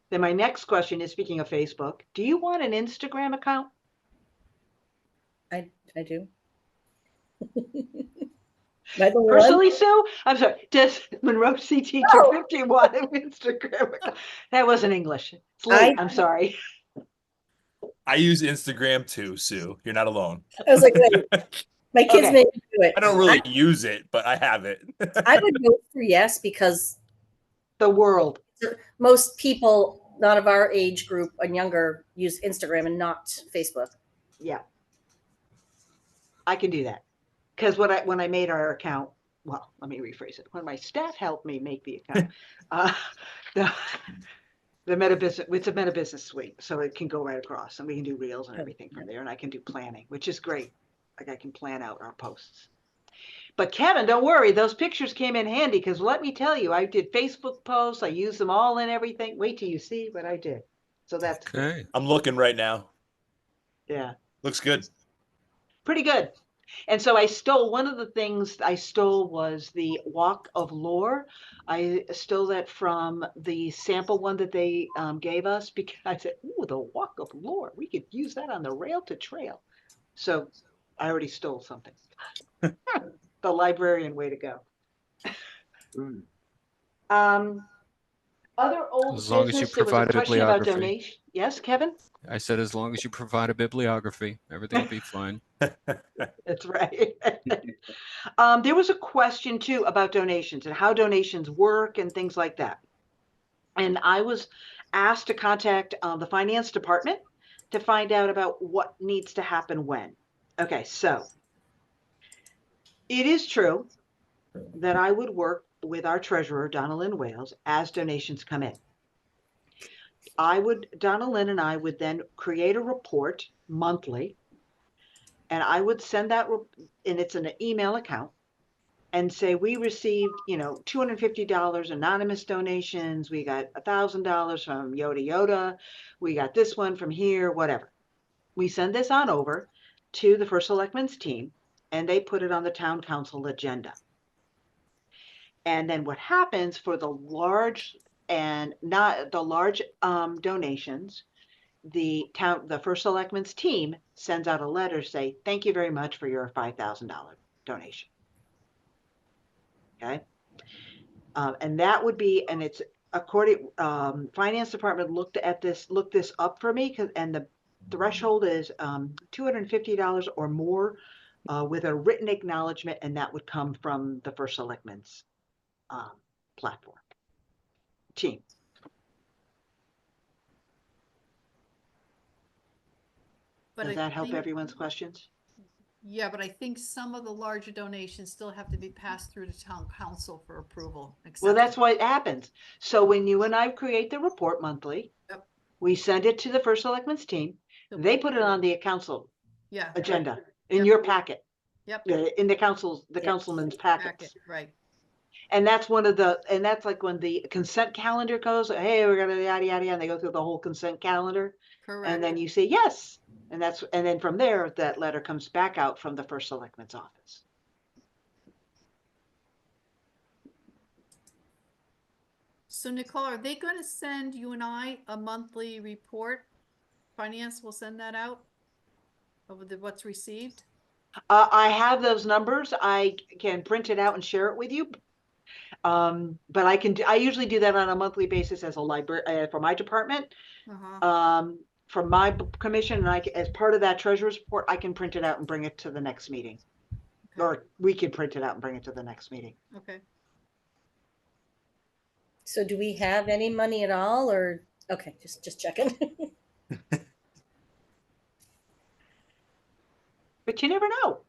S2: Then my next question is, speaking of Facebook, do you want an Instagram account?
S4: I do. By the one?
S2: Personally, Sue? I'm sorry. Does Monroe CT 250 want an Instagram account? That wasn't English. It's late. I'm sorry.
S8: I use Instagram too, Sue. You're not alone.
S4: I was like, wait, my kids
S2: Okay.
S4: made me do it.
S8: I don't really use it, but I have it.
S4: I would vote for yes, because
S2: The world.
S4: most people not of our age group and younger use Instagram and not Facebook.
S2: Yeah. I can do that. Because when I made our account, well, let me rephrase it. When my staff helped me make the account, the meta business, it's a meta business suite, so it can go right across, and we can do reels and everything from there, and I can do planning, which is great. Like, I can plan out our posts. But Kevin, don't worry, those pictures came in handy, because let me tell you, I did Facebook posts, I used them all in everything. Wait till you see what I did. So that's
S1: Okay.
S8: I'm looking right now.
S2: yeah,
S8: Looks good.
S2: pretty good. And so one of the things I stole was the Walk of Lore. I stole that from the sample one that they gave us, because I said, ooh, the Walk of Lore. We could use that on the rail to trail. So I already stole something. The librarian way to go. Other old
S1: As long as you
S2: business, there was a
S1: provide a
S2: question about
S1: bibliography.
S2: donation. Yes, Kevin?
S1: I said, as long as you provide a bibliography, everything will be fine.
S2: That's right. There was a question too about donations and how donations work and things like that. And I was asked to contact the finance department to find out about what needs to happen when. Okay, so it is true that I would work with our treasurer, Donna Lynn Wales, as donations come in. Donna Lynn and I would then create a report monthly, and I would send that, and it's an email account, and say, we received, $250 anonymous donations. We got $1,000 from Yoda Yoda. We got this one from here, whatever. We send this on over to the First Selectmen's team, and they put it on the town council agenda. And then what happens for the large and not the large donations the first selectman's team sends out a letter, say, thank you very much for your $5,000 donation. Okay. And that would be, and it's according, finance department looked this up for me, and the threshold is $250 or more with a written acknowledgement, and that would come from the first selectman's platform team.
S6: But
S2: Does
S6: I
S2: that help
S6: think-
S2: everyone's questions?
S6: Yeah, but I think some of the larger donations still have to be passed through the town council for approval.
S2: Well, that's
S6: acceptance.
S2: what happens. So when you and I create the report monthly,
S6: Yep.
S2: we send it to the first selectman's team. They put it on the council
S6: Yeah.
S2: agenda in
S6: Yep.
S2: your packet,
S6: Yep.
S2: in the councilman's packets.
S6: Packet, right.
S2: And that's and that's like when the consent calendar goes, hey, we're gonna yada, yada, yada, and they go through the whole consent calendar.
S6: Correct.
S2: And then you say yes. And then from there, that letter comes back out from the first selectman's office.
S6: So Nicole, are they going to send you and I a monthly report? Finance will send that out over what's received?
S2: I have those numbers. I can print it out and share it with you. But I usually do that on a monthly basis as a library for my department.
S6: Uh-huh.
S2: From my commission, and as part of that treasurer's report, I can print it out and bring it to the next meeting.
S6: Okay.
S2: Or we can print it out and bring it to the next meeting.
S6: Okay.
S4: So do we have any money at all, or okay, just checking.
S2: But you never know.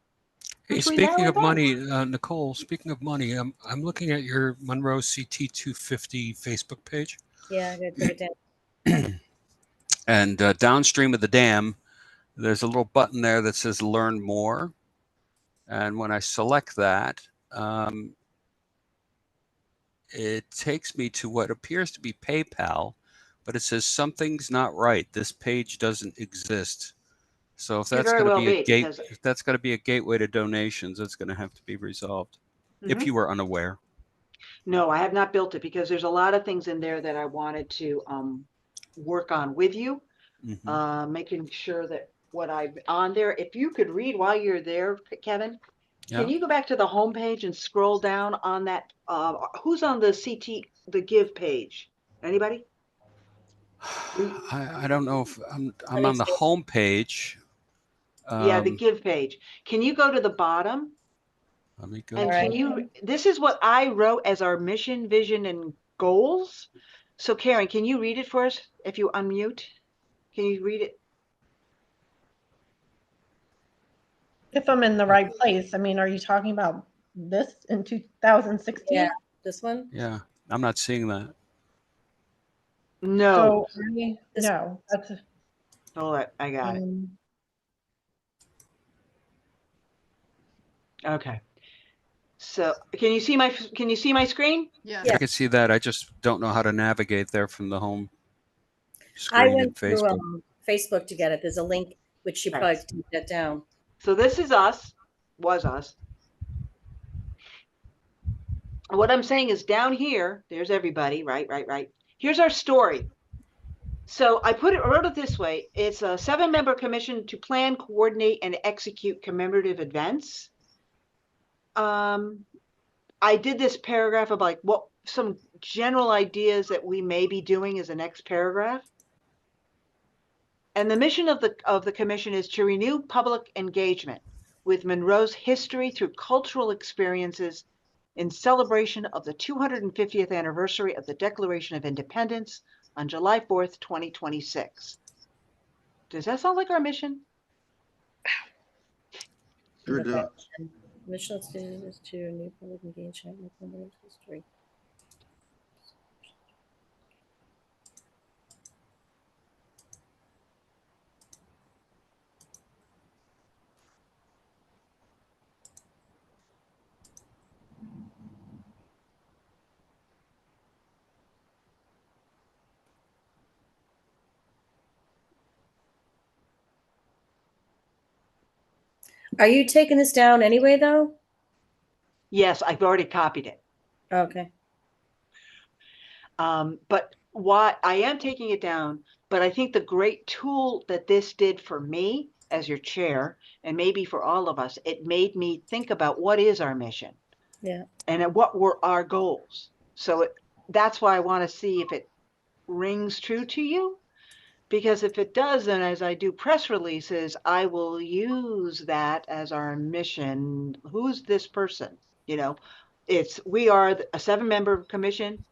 S1: Hey,
S2: Between now
S1: speaking
S2: and
S1: of
S2: then.
S1: money, Nicole, speaking of money, I'm looking at your Monroe CT 250 Facebook page.
S4: Yeah, I gotta take it down.
S1: And downstream of the dam, there's a little button there that says Learn More. And when I select that, it takes me to what appears to be PayPal, but it says something's not right. This page doesn't exist. So if that's going to be a gate, if that's going to be a gateway to donations, it's going to have to be resolved. If you were unaware.
S2: No, I have not built it because there's a lot of things in there that I wanted to work on with you, making sure that what I've on there. If you could read while you're there, Kevin, can you go back to the home page and scroll down on that? Who's on the CT, the Give page? Anybody?
S1: I don't know if I'm on the home page.
S2: Yeah, the Give page. Can you go to the bottom?
S1: Let me go.
S2: And can you, this is what I wrote as our mission, vision, and goals. So Karen, can you read it for us if you unmute? Can you read it?
S5: If I'm in the right place, I mean, are you talking about this in 2016?
S4: Yeah, this one?
S1: Yeah, I'm not seeing that.
S2: No.
S5: So, no, that's,
S2: Hold it, I got it. Okay. So can you see my screen?
S6: Yeah.
S1: I can see that. I just don't know how to navigate there from the home screen
S4: I
S1: in
S4: went
S1: Facebook.
S4: through Facebook to get it. There's a link which you probably take that down.
S2: So this is us, was us. What I'm saying is down here, there's everybody, right. Here's our story. So I wrote it this way. It's a 7-member commission to plan, coordinate, and execute commemorative events. I did this paragraph of like what some general ideas that we may be doing as the next paragraph. And the mission of the commission is to renew public engagement with Monroe's history through cultural experiences in celebration of the 250th anniversary of the Declaration of Independence on July 4th, 2026. Does that sound like our mission?
S3: Sure does.
S4: Mission is to renew public engagement with Monroe's history. Are you taking this down anyway, though?
S2: Yes, I've already copied it.
S4: Okay.
S2: But why I am taking it down But I think the great tool that this did for me as your chair, and maybe for all of us, it made me think about what is our mission.
S4: Yeah.
S2: And what were our goals. So that's why I want to see if it rings true to you. Because if it does, then as I do press releases, I will use that as our mission. Who's this person? You know, we are a 7-member commission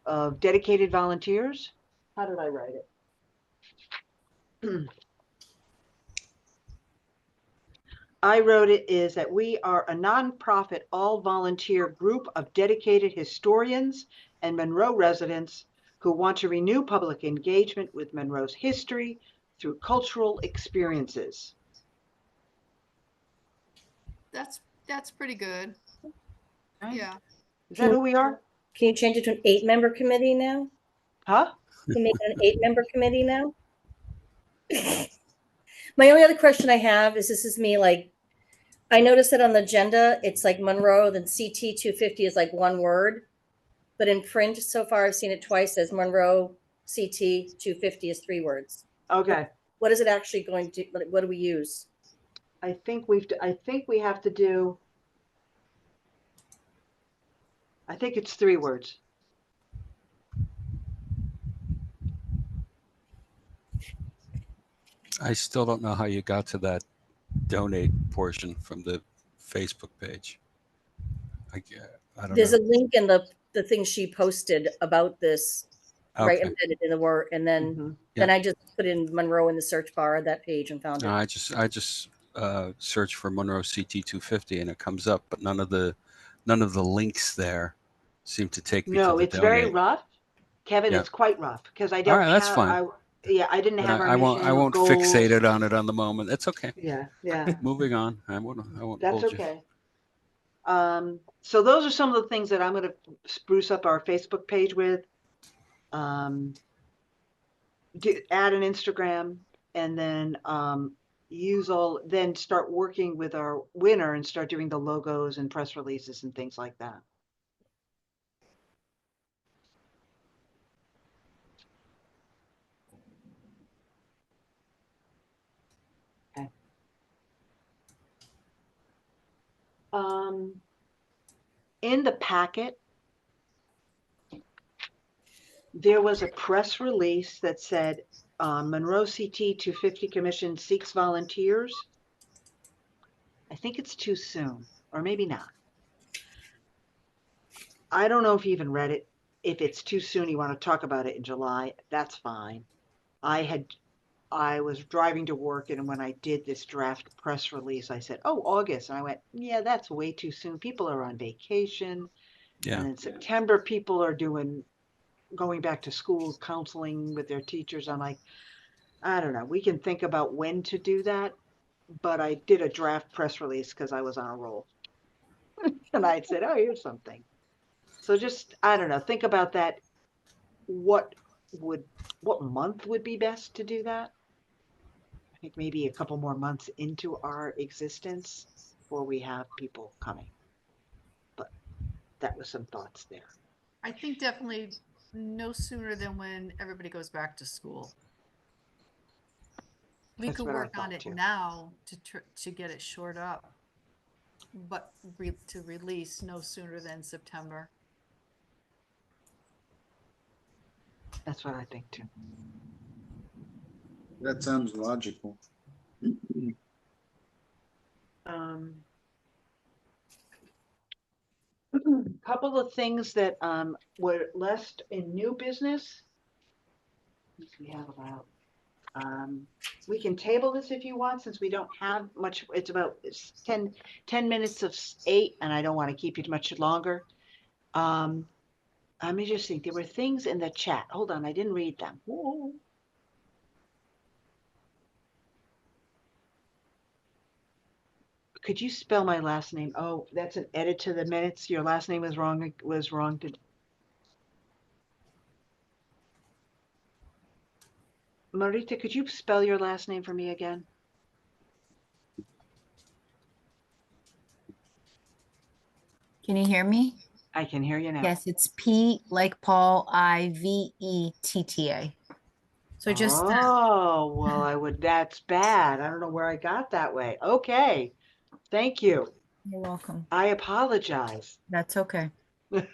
S2: of dedicated volunteers. How did I write it? I wrote it is that we are a nonprofit, all volunteer group of dedicated historians and Monroe residents who want to renew public engagement with Monroe's history through cultural experiences.
S6: That's pretty good.
S2: Right?
S6: Yeah.
S2: Is that who we are?
S4: Can you change it to an 8-member committee now?
S2: Huh?
S4: Can you make it an 8-member committee now? My only other question I have is, this is me, like, I noticed that on the agenda, it's like Monroe, then CT 250 is like one word. But in print, so far, I've seen it twice as Monroe CT 250 is 3 words.
S2: Okay.
S4: What is it actually going to, what do we use?
S2: I think we have to do, I think it's 3 words.
S1: I still don't know how you got to that donate portion from the Facebook page. I don't
S4: There's
S1: know.
S4: a link in the thing she posted about this, right,
S1: Okay.
S4: embedded in the word, and then I just put in Monroe in the search bar of that page and found it.
S1: I just search for Monroe CT 250 and it comes up, but none of the links there seem to take me to
S2: No,
S1: the
S2: it's
S1: donate.
S2: very rough. Kevin,
S1: Yeah.
S2: it's quite rough because I
S1: All
S2: don't
S1: right, that's
S2: have,
S1: fine.
S2: I didn't
S1: But
S2: have our
S1: I
S2: mission
S1: won't
S2: or goals.
S1: fixate it on the moment. It's okay.
S2: Yeah.
S1: Moving on. I won't
S2: That's
S1: hold
S2: okay. So those are some of the things that I'm going to spruce up our Facebook page with. Add an Instagram, and then then start working with our winner and start doing the logos and press releases and things like that. Okay. In the packet, there was a press release that said Monroe CT 250 Commission seeks volunteers. I think it's too soon, or maybe not. I don't know if you even read it. If it's too soon, you want to talk about it in July, that's fine. I was driving to work, and when I did this draft press release, I said, oh, August. And I went, yeah, that's way too soon. People are on vacation.
S1: Yeah.
S2: And in September, people are going back to school, counseling with their teachers. I'm like, I don't know. We can think about when to do that. But I did a draft press release because I was on a roll. And I said, oh, here's something. So just, I don't know, think about that. What month would be best to do that? I think maybe a couple more months into our existence before we have people coming. But that was some thoughts there.
S6: I think definitely no sooner than when everybody goes back to school. We
S2: That's
S6: could
S2: what I
S6: work on
S2: thought
S6: it
S2: too.
S6: now to get it shored up, but to release no sooner than September.
S2: That's what I think too.
S3: That sounds logical.
S2: Couple of things that were left in new business. We have about we can table this if you want, since we don't have much. It's about 10 minutes of 8, and I don't want to keep you much longer. Let me just think. There were things in the chat. Hold on, I didn't read them. Whoa. Could you spell my last name? Oh, that's an edit to the minutes. Your last name was wrong. Marita, could you spell your last name for me again?
S7: Can you hear me?
S2: I can hear you now.
S7: Yes, it's P like Paul, I-V-E-T-T-A. So just
S2: Oh, well, that's bad. I don't know where I got that way. Okay. Thank you.
S7: you're welcome.
S2: I apologize.
S7: That's okay.
S2: What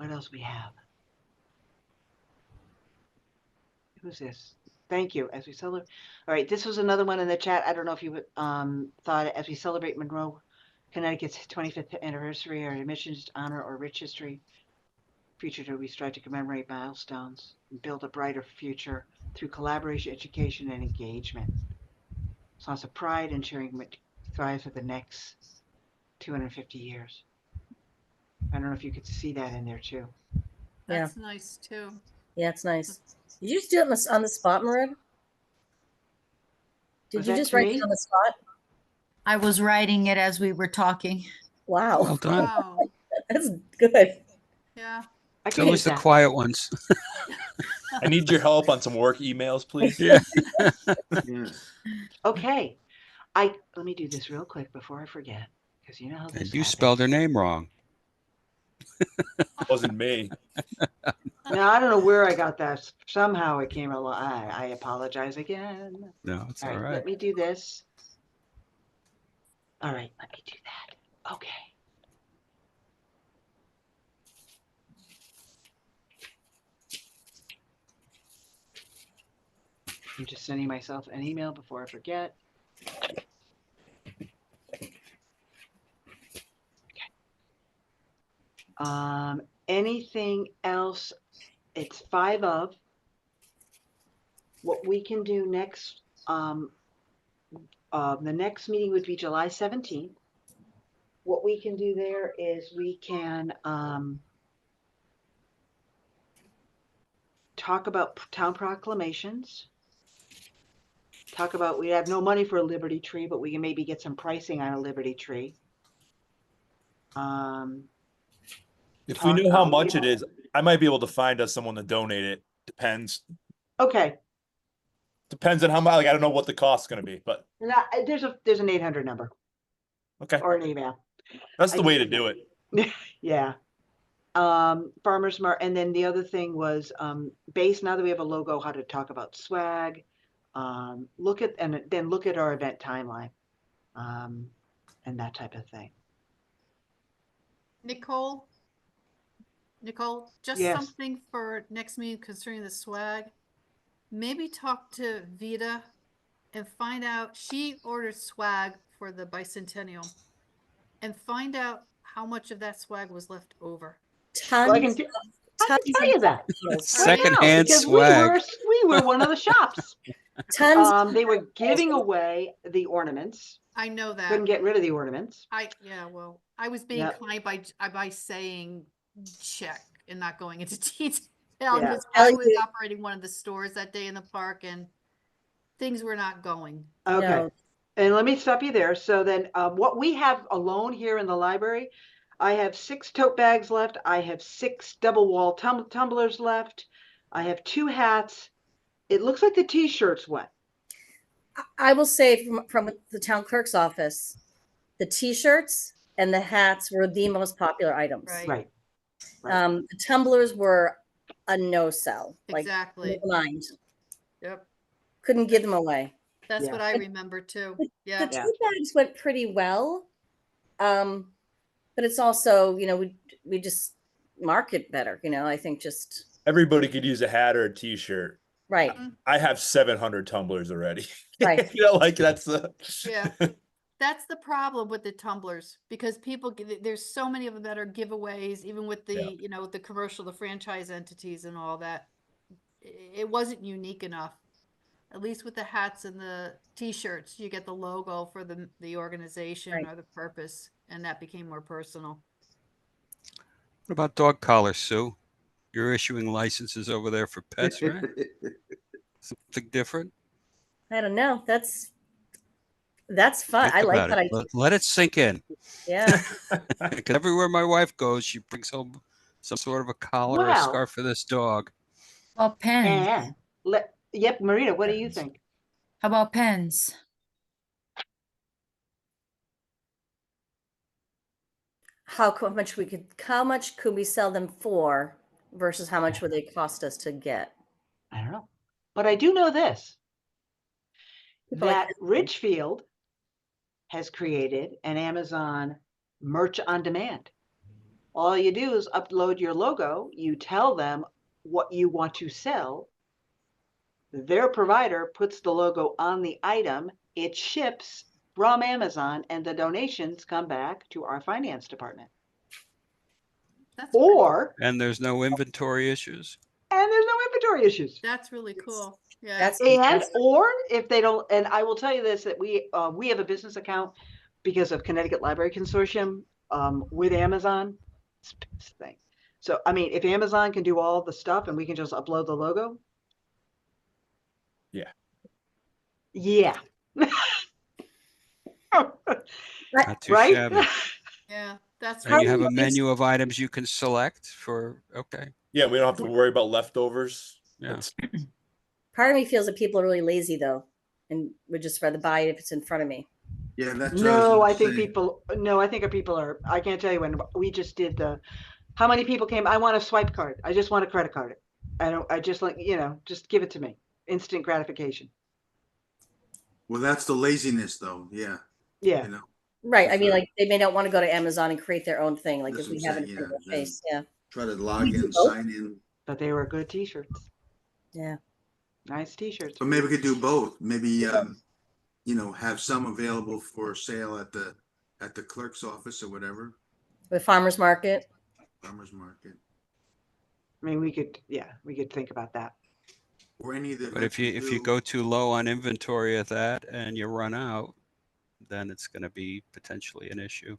S2: else we have? Who's this? Thank you. As we celebrate. All right, this was another one in the chat. I don't know if you thought as we celebrate Monroe, Connecticut's 25th anniversary, our admissions honor or rich history. Future, we strive to commemorate milestones and build a brighter future through collaboration, education, and engagement. Songs of pride and sharing thrive for the next 250 years. I don't know if you could see that in there too.
S6: That's nice too.
S4: Yeah, it's nice. Did you just do it on the spot, Marin? Did
S2: Was
S4: you
S2: that
S4: just
S2: to
S4: write
S2: me?
S4: it on the spot?
S7: I was writing it as we were talking.
S4: Wow,
S1: Well done.
S6: Wow.
S4: that's good.
S6: Yeah.
S2: I
S1: It's
S2: can
S1: always
S2: use
S1: the
S2: that.
S1: quiet ones.
S8: I need your help on some work emails, please.
S1: Yeah.
S3: Yes.
S2: Okay. Let me do this real quick before I forget, because you know how this
S1: And you
S2: happens.
S1: spelled her name wrong.
S8: Wasn't me.
S2: Now I don't know where I got that. Somehow it came along. I apologize again.
S1: No, it's
S2: All
S1: all
S2: right,
S1: right.
S2: let me do this. All right, let me do that. Okay. I'm just sending myself an email before I forget. Okay. Anything else? It's 5 of. What we can do next, the next meeting would be July 17th. What we can do there is we can talk about town proclamations. Talk about, we have no money for a Liberty Tree, but we can maybe get some pricing on a Liberty Tree.
S8: If we know how much it is, I might be able to find us someone to donate it. Depends.
S2: Okay.
S8: Depends on how much. Like, I don't know what the cost's going to be, but
S2: Now, there's an 800 number
S8: okay,
S2: or an email.
S8: that's the way to do it.
S2: Yeah. Farmers Market, and then the other thing was base. Now that we have a logo, how to talk about swag. Look at our event timeline, and that type of thing.
S6: Nicole, just
S2: Yes.
S6: something for next meeting concerning the swag. Maybe talk to Vita and find out, she ordered swag for the bicentennial, and find out how much of that swag was left over.
S2: Well, I
S4: Tons
S2: can
S4: tons
S2: tell you that right
S1: Secondhand
S2: now, because
S1: swag.
S2: we were one of the shops.
S4: tons.
S2: They were giving away the ornaments.
S6: I know that.
S2: Couldn't get rid of the ornaments.
S6: Well, I was being
S2: Yep.
S6: kind by saying check and not going into detail,
S2: Yeah.
S6: because I was operating one of the stores that day in the park and things were not going.
S2: Okay.
S4: No.
S2: And let me stop you there. So then what we have alone here in the library, I have 6 tote bags left. I have 6 double wall tumblers left. I have 2 hats. It looks like the t-shirts went.
S4: I will say from the town clerk's office, the T-shirts and the hats were the most popular items.
S6: Right.
S2: Right.
S4: The tumblers were a no-sell.
S6: Exactly.
S4: Like, never mind.
S6: Yep.
S4: Couldn't give them away.
S6: That's
S2: Yeah.
S6: what I remember too. Yeah.
S4: The tote bags went pretty well. But it's also, we just market better, I think just.
S8: Everybody could use a hat or a t-shirt.
S4: Right.
S8: I have 700 tumblers already.
S4: Right.
S8: Like that's
S6: Yeah. That's the problem with the tumblers, because there's so many of them that are giveaways, even with the, the commercial, the franchise entities and all that. It wasn't unique enough. At least with the hats and the t-shirts, you get the logo for the organization or the purpose, and that became more personal.
S1: What about dog collars, Sue? You're issuing licenses over there for pets, right? Something different?
S4: I don't know. That's fun.
S1: Think
S4: I like
S1: about
S4: that.
S1: it. Let it sink in.
S4: Yeah.
S1: Because everywhere my wife goes, she brings home some sort of a collar or a
S2: Well,
S1: scarf for this dog.
S7: Well, pens.
S2: And yep, Marita, what do you think?
S7: How about pens?
S4: How much could we sell them for versus how much would they cost us to get?
S2: I don't know. But I do know this,
S4: People like
S2: that Richfield has created an Amazon merch on demand. All you do is upload your logo, you tell them what you want to sell. Their provider puts the logo on the item, it ships from Amazon, and the donations come back to our finance department.
S6: That's pretty-
S2: Or,
S1: And there's no inventory issues.
S2: and there's no inventory issues.
S6: that's really cool. Yeah.
S4: That's
S2: And,
S4: fantastic.
S2: or if they don't, and I will tell you this, that we have a business account because of Connecticut Library Consortium with Amazon. It's the best thing. So, I mean, if Amazon can do all the stuff and we can just upload the logo.
S8: Yeah.
S2: Yeah.
S1: Not too
S2: Right?
S1: shabby.
S6: Yeah, that's
S1: And you
S6: really
S1: have a
S6: cool.
S1: menu of items you can select for, okay.
S8: Yeah, we don't have to worry about leftovers.
S1: Yeah.
S8: That's-
S4: Part of me feels that people are really lazy though, and would just rather buy it if it's in front of me.
S3: Yeah, that's what
S2: No,
S3: I
S2: I
S3: was
S2: think
S3: saying.
S2: people, no, I think our people are, I can't tell you when we just did how many people came? I want a swipe card. I just want a credit card. I just like, just give it to me. Instant gratification.
S3: Well, that's the laziness, though. Yeah,
S2: Yeah.
S3: you know,
S4: Right. I
S3: That's
S4: mean,
S3: right.
S4: like they may not want to go to Amazon and create their own thing, like
S3: That's
S4: if we
S3: what
S4: have
S3: I'm
S4: it in
S3: saying,
S4: front of
S3: yeah,
S4: their face. Yeah.
S3: try to log
S4: We do
S3: in,
S4: both.
S3: sign in.
S2: But they were good t-shirts.
S4: Yeah.
S2: Nice t-shirts.
S3: But maybe we could do both. Maybe have some available for sale at the clerk's office or whatever,
S4: With farmers market.
S3: farmer's market,
S2: I mean, we could think about that.
S3: or any of the
S1: But if
S3: events we
S1: you
S3: do.
S1: go too low on inventory at that and you run out, then it's going to be potentially an issue.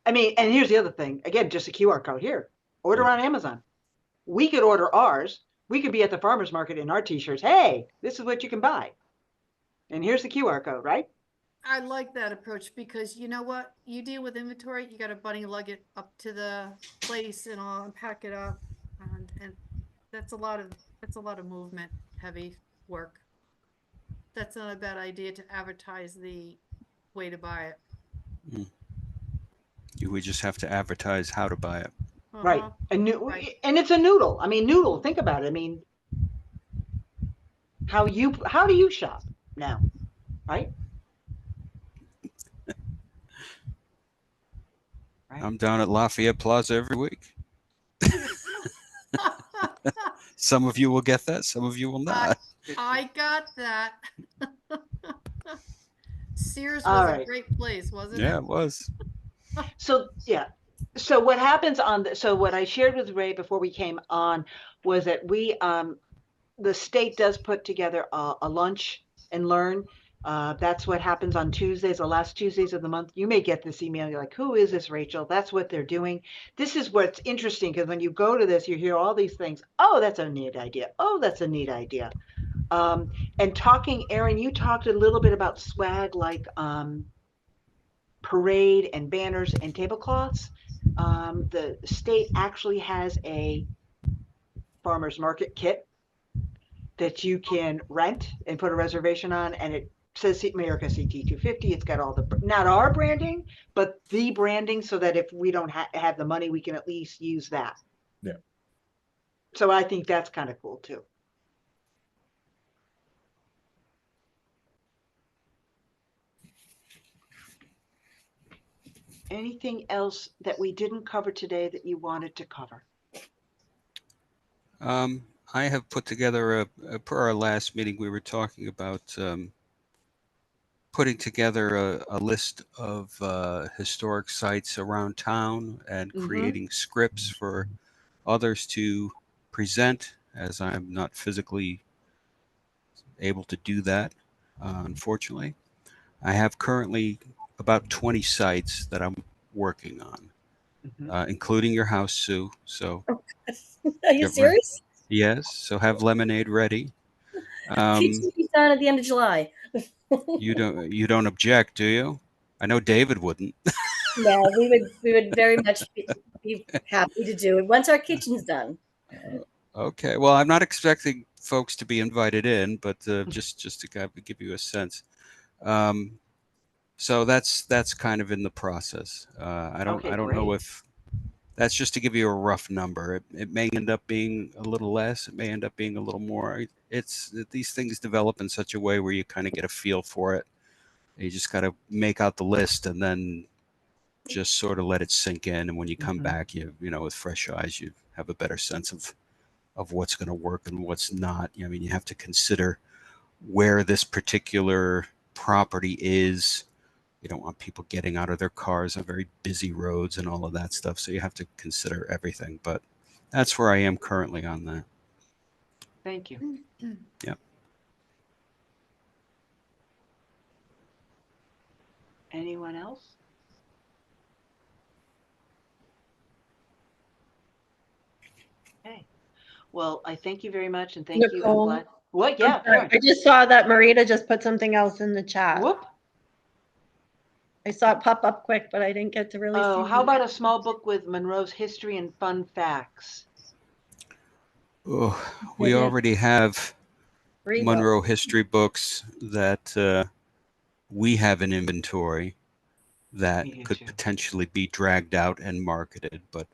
S2: I mean, and here's the other thing. Again, just a QR code here. Order
S1: Yeah.
S2: on Amazon. We could order ours. We could be at the farmer's market in our t-shirts. Hey, this is what you can buy. And here's the QR code, right?
S6: I like that approach because you know what? You deal with inventory, you gotta bunny lug it up to the place and all and pack it up. And that's a lot of movement, heavy work. That's not a bad idea to advertise the way to buy it.
S1: We just have to advertise how to buy it.
S2: Right.
S6: Uh-huh. Right.
S2: And it's a noodle. I mean, noodle, think about it. I mean, how do you shop now? Right? Right.
S1: I'm down at Lafayette Plaza every week. Some of you will get that, some of you will not.
S6: I got that. Sears
S2: All
S6: was a
S2: right.
S6: great place, wasn't it?
S1: Yeah, it was.
S2: So yeah. So what happens so what I shared with Ray before we came on was that the state does put together a lunch and learn. That's what happens on Tuesdays, the last Tuesdays of the month. You may get this email. You're like, who is this, Rachel? That's what they're doing. This is what's interesting because when you go to this, you hear all these things. Oh, that's a neat idea. Oh, that's a neat idea. And talking, Erin, you talked a little bit about swag like parade and banners and tablecloths. The state actually has a farmer's market kit that you can rent and put a reservation on, and it says America CT 250. It's got all not our branding, but the branding, so that if we don't have the money, we can at least use that.
S8: Yeah.
S2: So I think that's kind of cool too. Anything else that we didn't cover today that you wanted to cover?
S1: I have put together per our last meeting, we were talking about putting together a list of historic sites around town and creating scripts for others to present, as I'm not physically able to do that, unfortunately. I have currently about 20 sites that I'm working on, including your house, Sue. So
S4: Are you serious?
S1: Yes, so have lemonade ready.
S4: Kitchen will be done at the end of July.
S1: You don't object, do you? I know David wouldn't.
S4: No, we would very much be happy to do it once our kitchen's done.
S1: Okay, well, I'm not expecting folks to be invited in, but just to give you a sense. So that's kind of in the process. I don't know if that's just to give you a rough number. It may end up being a little less. It may end up being a little more. These things develop in such a way where you kind of get a feel for it. You just got to make out the list and then just sort of let it sink in. And when you come back, you know, with fresh eyes, you have a better sense of what's going to work and what's not. I mean, you have to consider where this particular property is. You don't want people getting out of their cars on very busy roads and all of that stuff. So you have to consider everything. But that's where I am currently on that.
S2: Thank you.
S1: Yep.
S2: Anyone else? Okay. Well, I thank you very much, and thank you. I'm
S5: Nicole.
S2: glad. What?
S5: I'm
S2: Yeah,
S5: sorry,
S2: Karen.
S5: I just saw that Marita just put something else in the chat.
S2: Whoop.
S5: I saw it pop up quick, but I didn't get to really see.
S2: Oh, how
S5: the-
S2: about a small book with Monroe's history and fun facts?
S1: Oh, we already have
S5: Free
S1: Monroe
S5: book.
S1: history books that we have an inventory that
S2: Me
S1: could
S2: too.
S1: potentially be dragged out and marketed. But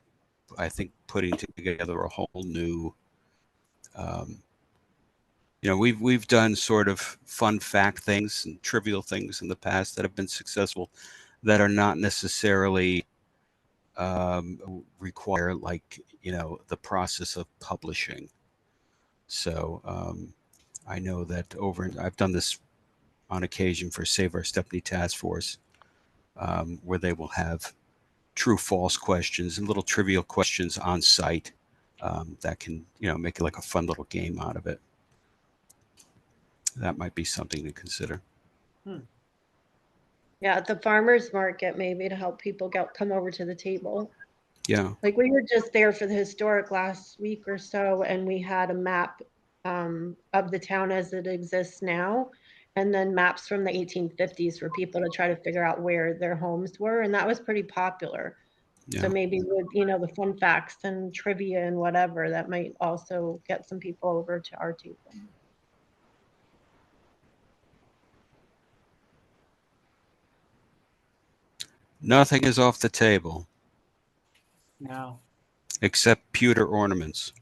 S1: I think putting together a whole new, you know, we've done sort of fun fact things and trivial things in the past that have been successful that are not necessarily require, like, you know, the process of publishing. So I know that I've done this on occasion for Save Our Stepney Task Force, where they will have true false questions and little trivial questions on site that can, you know, make it like a fun little game out of it. That might be something to consider.
S5: Yeah, at the farmer's market, maybe to help people come over to the table.
S1: Yeah.
S5: Like we were just there for the historic last week or so, and we had a map of the town as it exists now, and then maps from the 1850s for people to try to figure out where their homes were, and that was pretty popular.
S1: Yeah.
S5: So maybe with, you know, the fun facts and trivia and whatever, that might also get some people over to our table.
S1: Nothing is off the table
S2: No.
S1: except pewter ornaments.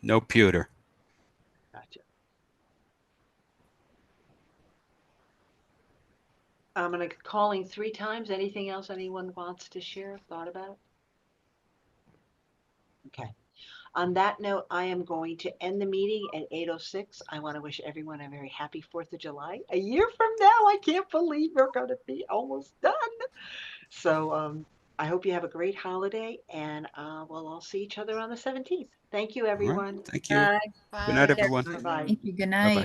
S1: No pewter.
S2: Gotcha. I'm going to calling 3 times. Anything else anyone wants to share? Thought about? Okay. On that note, I am going to end the meeting at 8:06. I want to wish everyone a very happy 4th of July. A year from now, I can't believe we're going to be almost done. So I hope you have a great holiday, and we'll all see each other on the 17th. Thank you,
S1: All
S2: everyone.
S1: right. Thank you.
S4: Bye.
S1: Good night,
S6: Bye.
S1: everyone.
S2: Bye-bye.
S7: Thank you. Good
S1: Bye-bye.
S7: night.